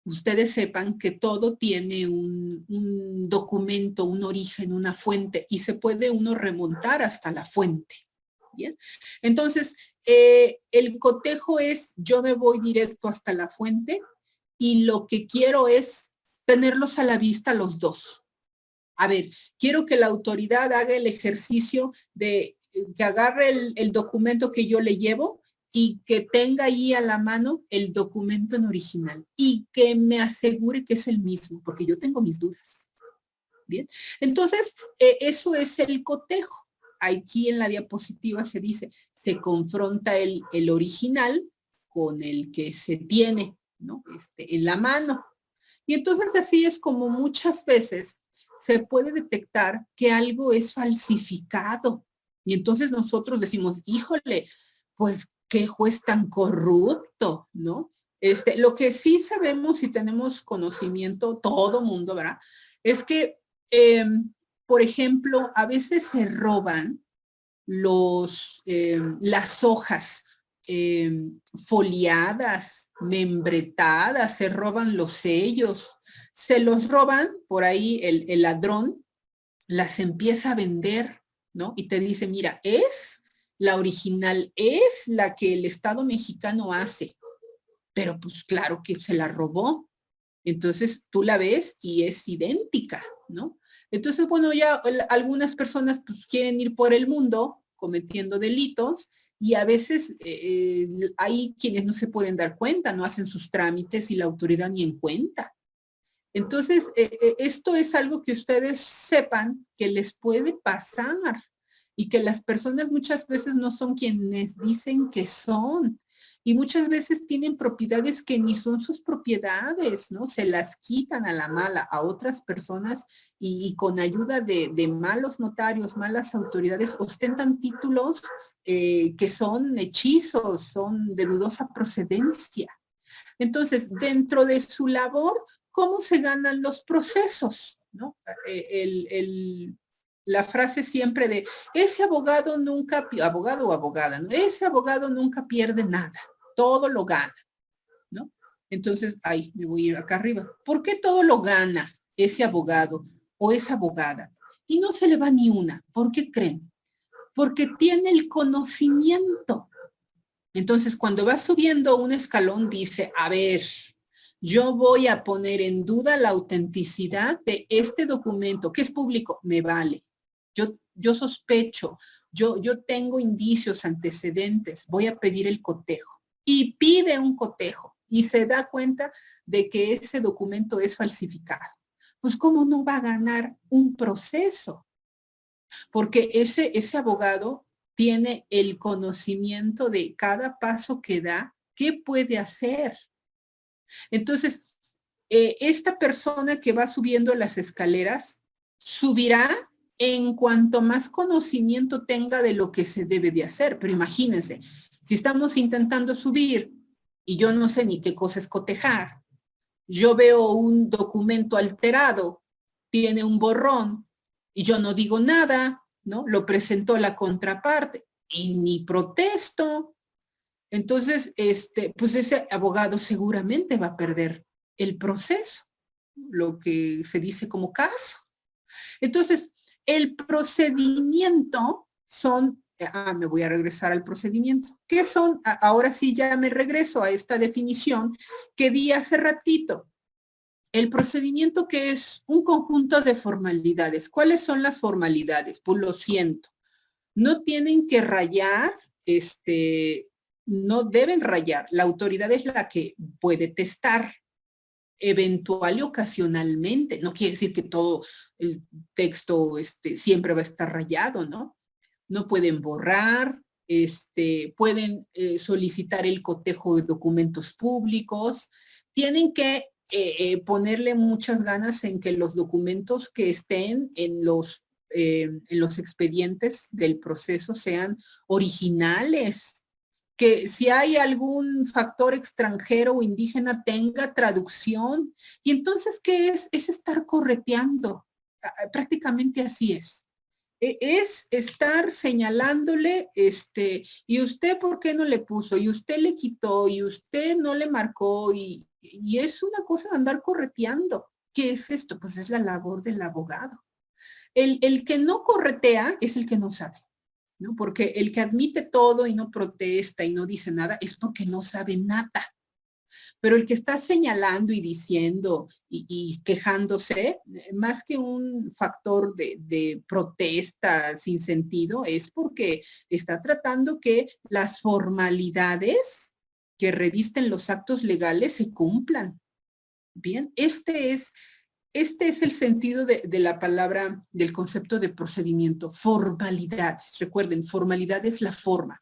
ustedes sepan que todo tiene un documento, un origen, una fuente, y se puede uno remontar hasta la fuente. ¿Bien? Entonces, el cotejo es, yo me voy directo hasta la fuente y lo que quiero es tenerlos a la vista los dos. A ver, quiero que la autoridad haga el ejercicio de que agarre el documento que yo le llevo y que tenga ahí a la mano el documento en original y que me asegure que es el mismo, porque yo tengo mis dudas. Bien, entonces, eso es el cotejo. Aquí en la diapositiva se dice, se confronta el original con el que se tiene, ¿no?, en la mano. Y entonces así es como muchas veces se puede detectar que algo es falsificado. Y entonces nosotros decimos, híjole, pues qué juez tan corrupto, ¿no? Lo que sí sabemos y tenemos conocimiento, todo mundo, ¿verdad?, es que por ejemplo, a veces se roban las hojas foliadas, membretadas, se roban los sellos, se los roban, por ahí el ladrón las empieza a vender, ¿no? Y te dice, mira, es la original, es la que el Estado mexicano hace, pero pues claro que se la robó. Entonces tú la ves y es idéntica, ¿no? Entonces, bueno, ya algunas personas pues, quieren ir por el mundo cometiendo delitos y a veces hay quienes no se pueden dar cuenta, no hacen sus trámites y la autoridad ni en cuenta. Entonces, esto es algo que ustedes sepan que les puede pasar y que las personas muchas veces no son quienes dicen que son. Y muchas veces tienen propiedades que ni son sus propiedades, ¿no? Se las quitan a la mala a otras personas y con ayuda de malos notarios, malas autoridades, ostentan títulos que son hechizos, son de dudosa procedencia. Entonces, dentro de su labor, ¿cómo se ganan los procesos? ¿No? La frase siempre de, ese abogado nunca, abogado o abogada, ¿no?, ese abogado nunca pierde nada, todo lo gana, ¿no? Entonces, ahí me voy a ir acá arriba. ¿Por qué todo lo gana ese abogado o esa abogada? Y no se le va ni una. ¿Por qué creen? Porque tiene el conocimiento. Entonces, cuando va subiendo un escalón, dice, a ver, yo voy a poner en duda la autenticidad de este documento, que es público, me vale. Yo sospecho, yo tengo indicios, antecedentes, voy a pedir el cotejo. Y pide un cotejo y se da cuenta de que ese documento es falsificado. Pues, ¿cómo no va a ganar un proceso? Porque ese abogado tiene el conocimiento de cada paso que da, qué puede hacer. Entonces, esta persona que va subiendo las escaleras subirá en cuanto más conocimiento tenga de lo que se debe de hacer. Pero imagínense, si estamos intentando subir y yo no sé ni qué cosa es cotejar, yo veo un documento alterado, tiene un borrón y yo no digo nada, ¿no? Lo presentó la contraparte y ni protesto. Entonces, pues ese abogado seguramente va a perder el proceso, lo que se dice como caso. Entonces, el procedimiento son, me voy a regresar al procedimiento. ¿Qué son? Ahora sí ya me regreso a esta definición que di hace ratito. El procedimiento, que es un conjunto de formalidades. ¿Cuáles son las formalidades? Pues lo siento. No tienen que rayar, no deben rayar. La autoridad es la que puede testar eventual y ocasionalmente. No quiere decir que todo el texto siempre va a estar rayado, ¿no? No pueden borrar, pueden solicitar el cotejo de documentos públicos. Tienen que ponerle muchas ganas en que los documentos que estén en los expedientes del proceso sean originales, que si hay algún factor extranjero o indígena tenga traducción. Y entonces, ¿qué es? Es estar correteando. Prácticamente así es. Es estar señalándole, y usted por qué no le puso, y usted le quitó, y usted no le marcó, y es una cosa de andar correteando. ¿Qué es esto? Pues es la labor del abogado. El que no corretea es el que no sabe, ¿no? Porque el que admite todo y no protesta y no dice nada es porque no sabe nada. Pero el que está señalando y diciendo y quejándose, más que un factor de protesta sin sentido, es porque está tratando que las formalidades que revisten los actos legales se cumplan. Bien, este es el sentido de la palabra, del concepto de procedimiento, formalidades. Recuerden, formalidad es la forma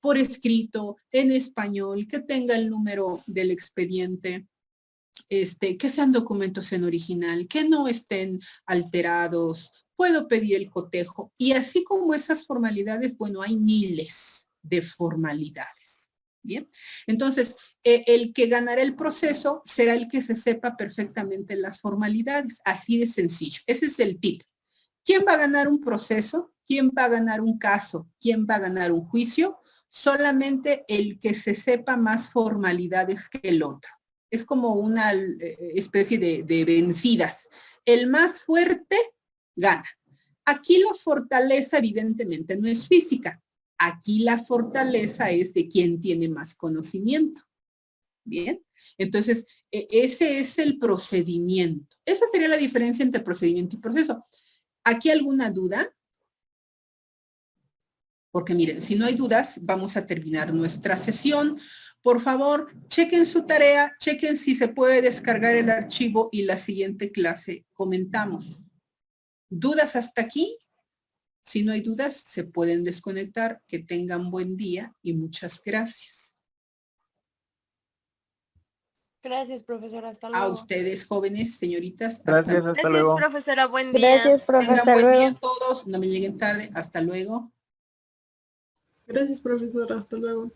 por escrito, en español, que tenga el número del expediente, que sean documentos en original, que no estén alterados, puedo pedir el cotejo. Y así como esas formalidades, bueno, hay miles de formalidades. Bien, entonces, el que ganará el proceso será el que se sepa perfectamente las formalidades, así de sencillo. Ese es el tip. ¿Quién va a ganar un proceso? ¿Quién va a ganar un caso? ¿Quién va a ganar un juicio? Solamente el que se sepa más formalidades que el otro. Es como una especie de vencidas. El más fuerte gana. Aquí la fortaleza evidentemente no es física. Aquí la fortaleza es de quien tiene más conocimiento. Bien, entonces ese es el procedimiento. Esa sería la diferencia entre procedimiento y proceso. ¿Aquí alguna duda? Porque miren, si no hay dudas, vamos a terminar nuestra sesión. Por favor, chequen su tarea, chequen si se puede descargar el archivo y la siguiente clase comentamos. ¿Dudas hasta aquí? Si no hay dudas, se pueden desconectar. Que tengan buen día y muchas gracias. Gracias, profesora. Hasta luego. A ustedes, jóvenes, señoritas. Gracias, hasta Gracias, luego. profesora. Buen día. Gracias, profe. Tengan Hasta buen luego. día todos. No me lleguen tarde. Hasta luego. Gracias, profesora. Hasta luego.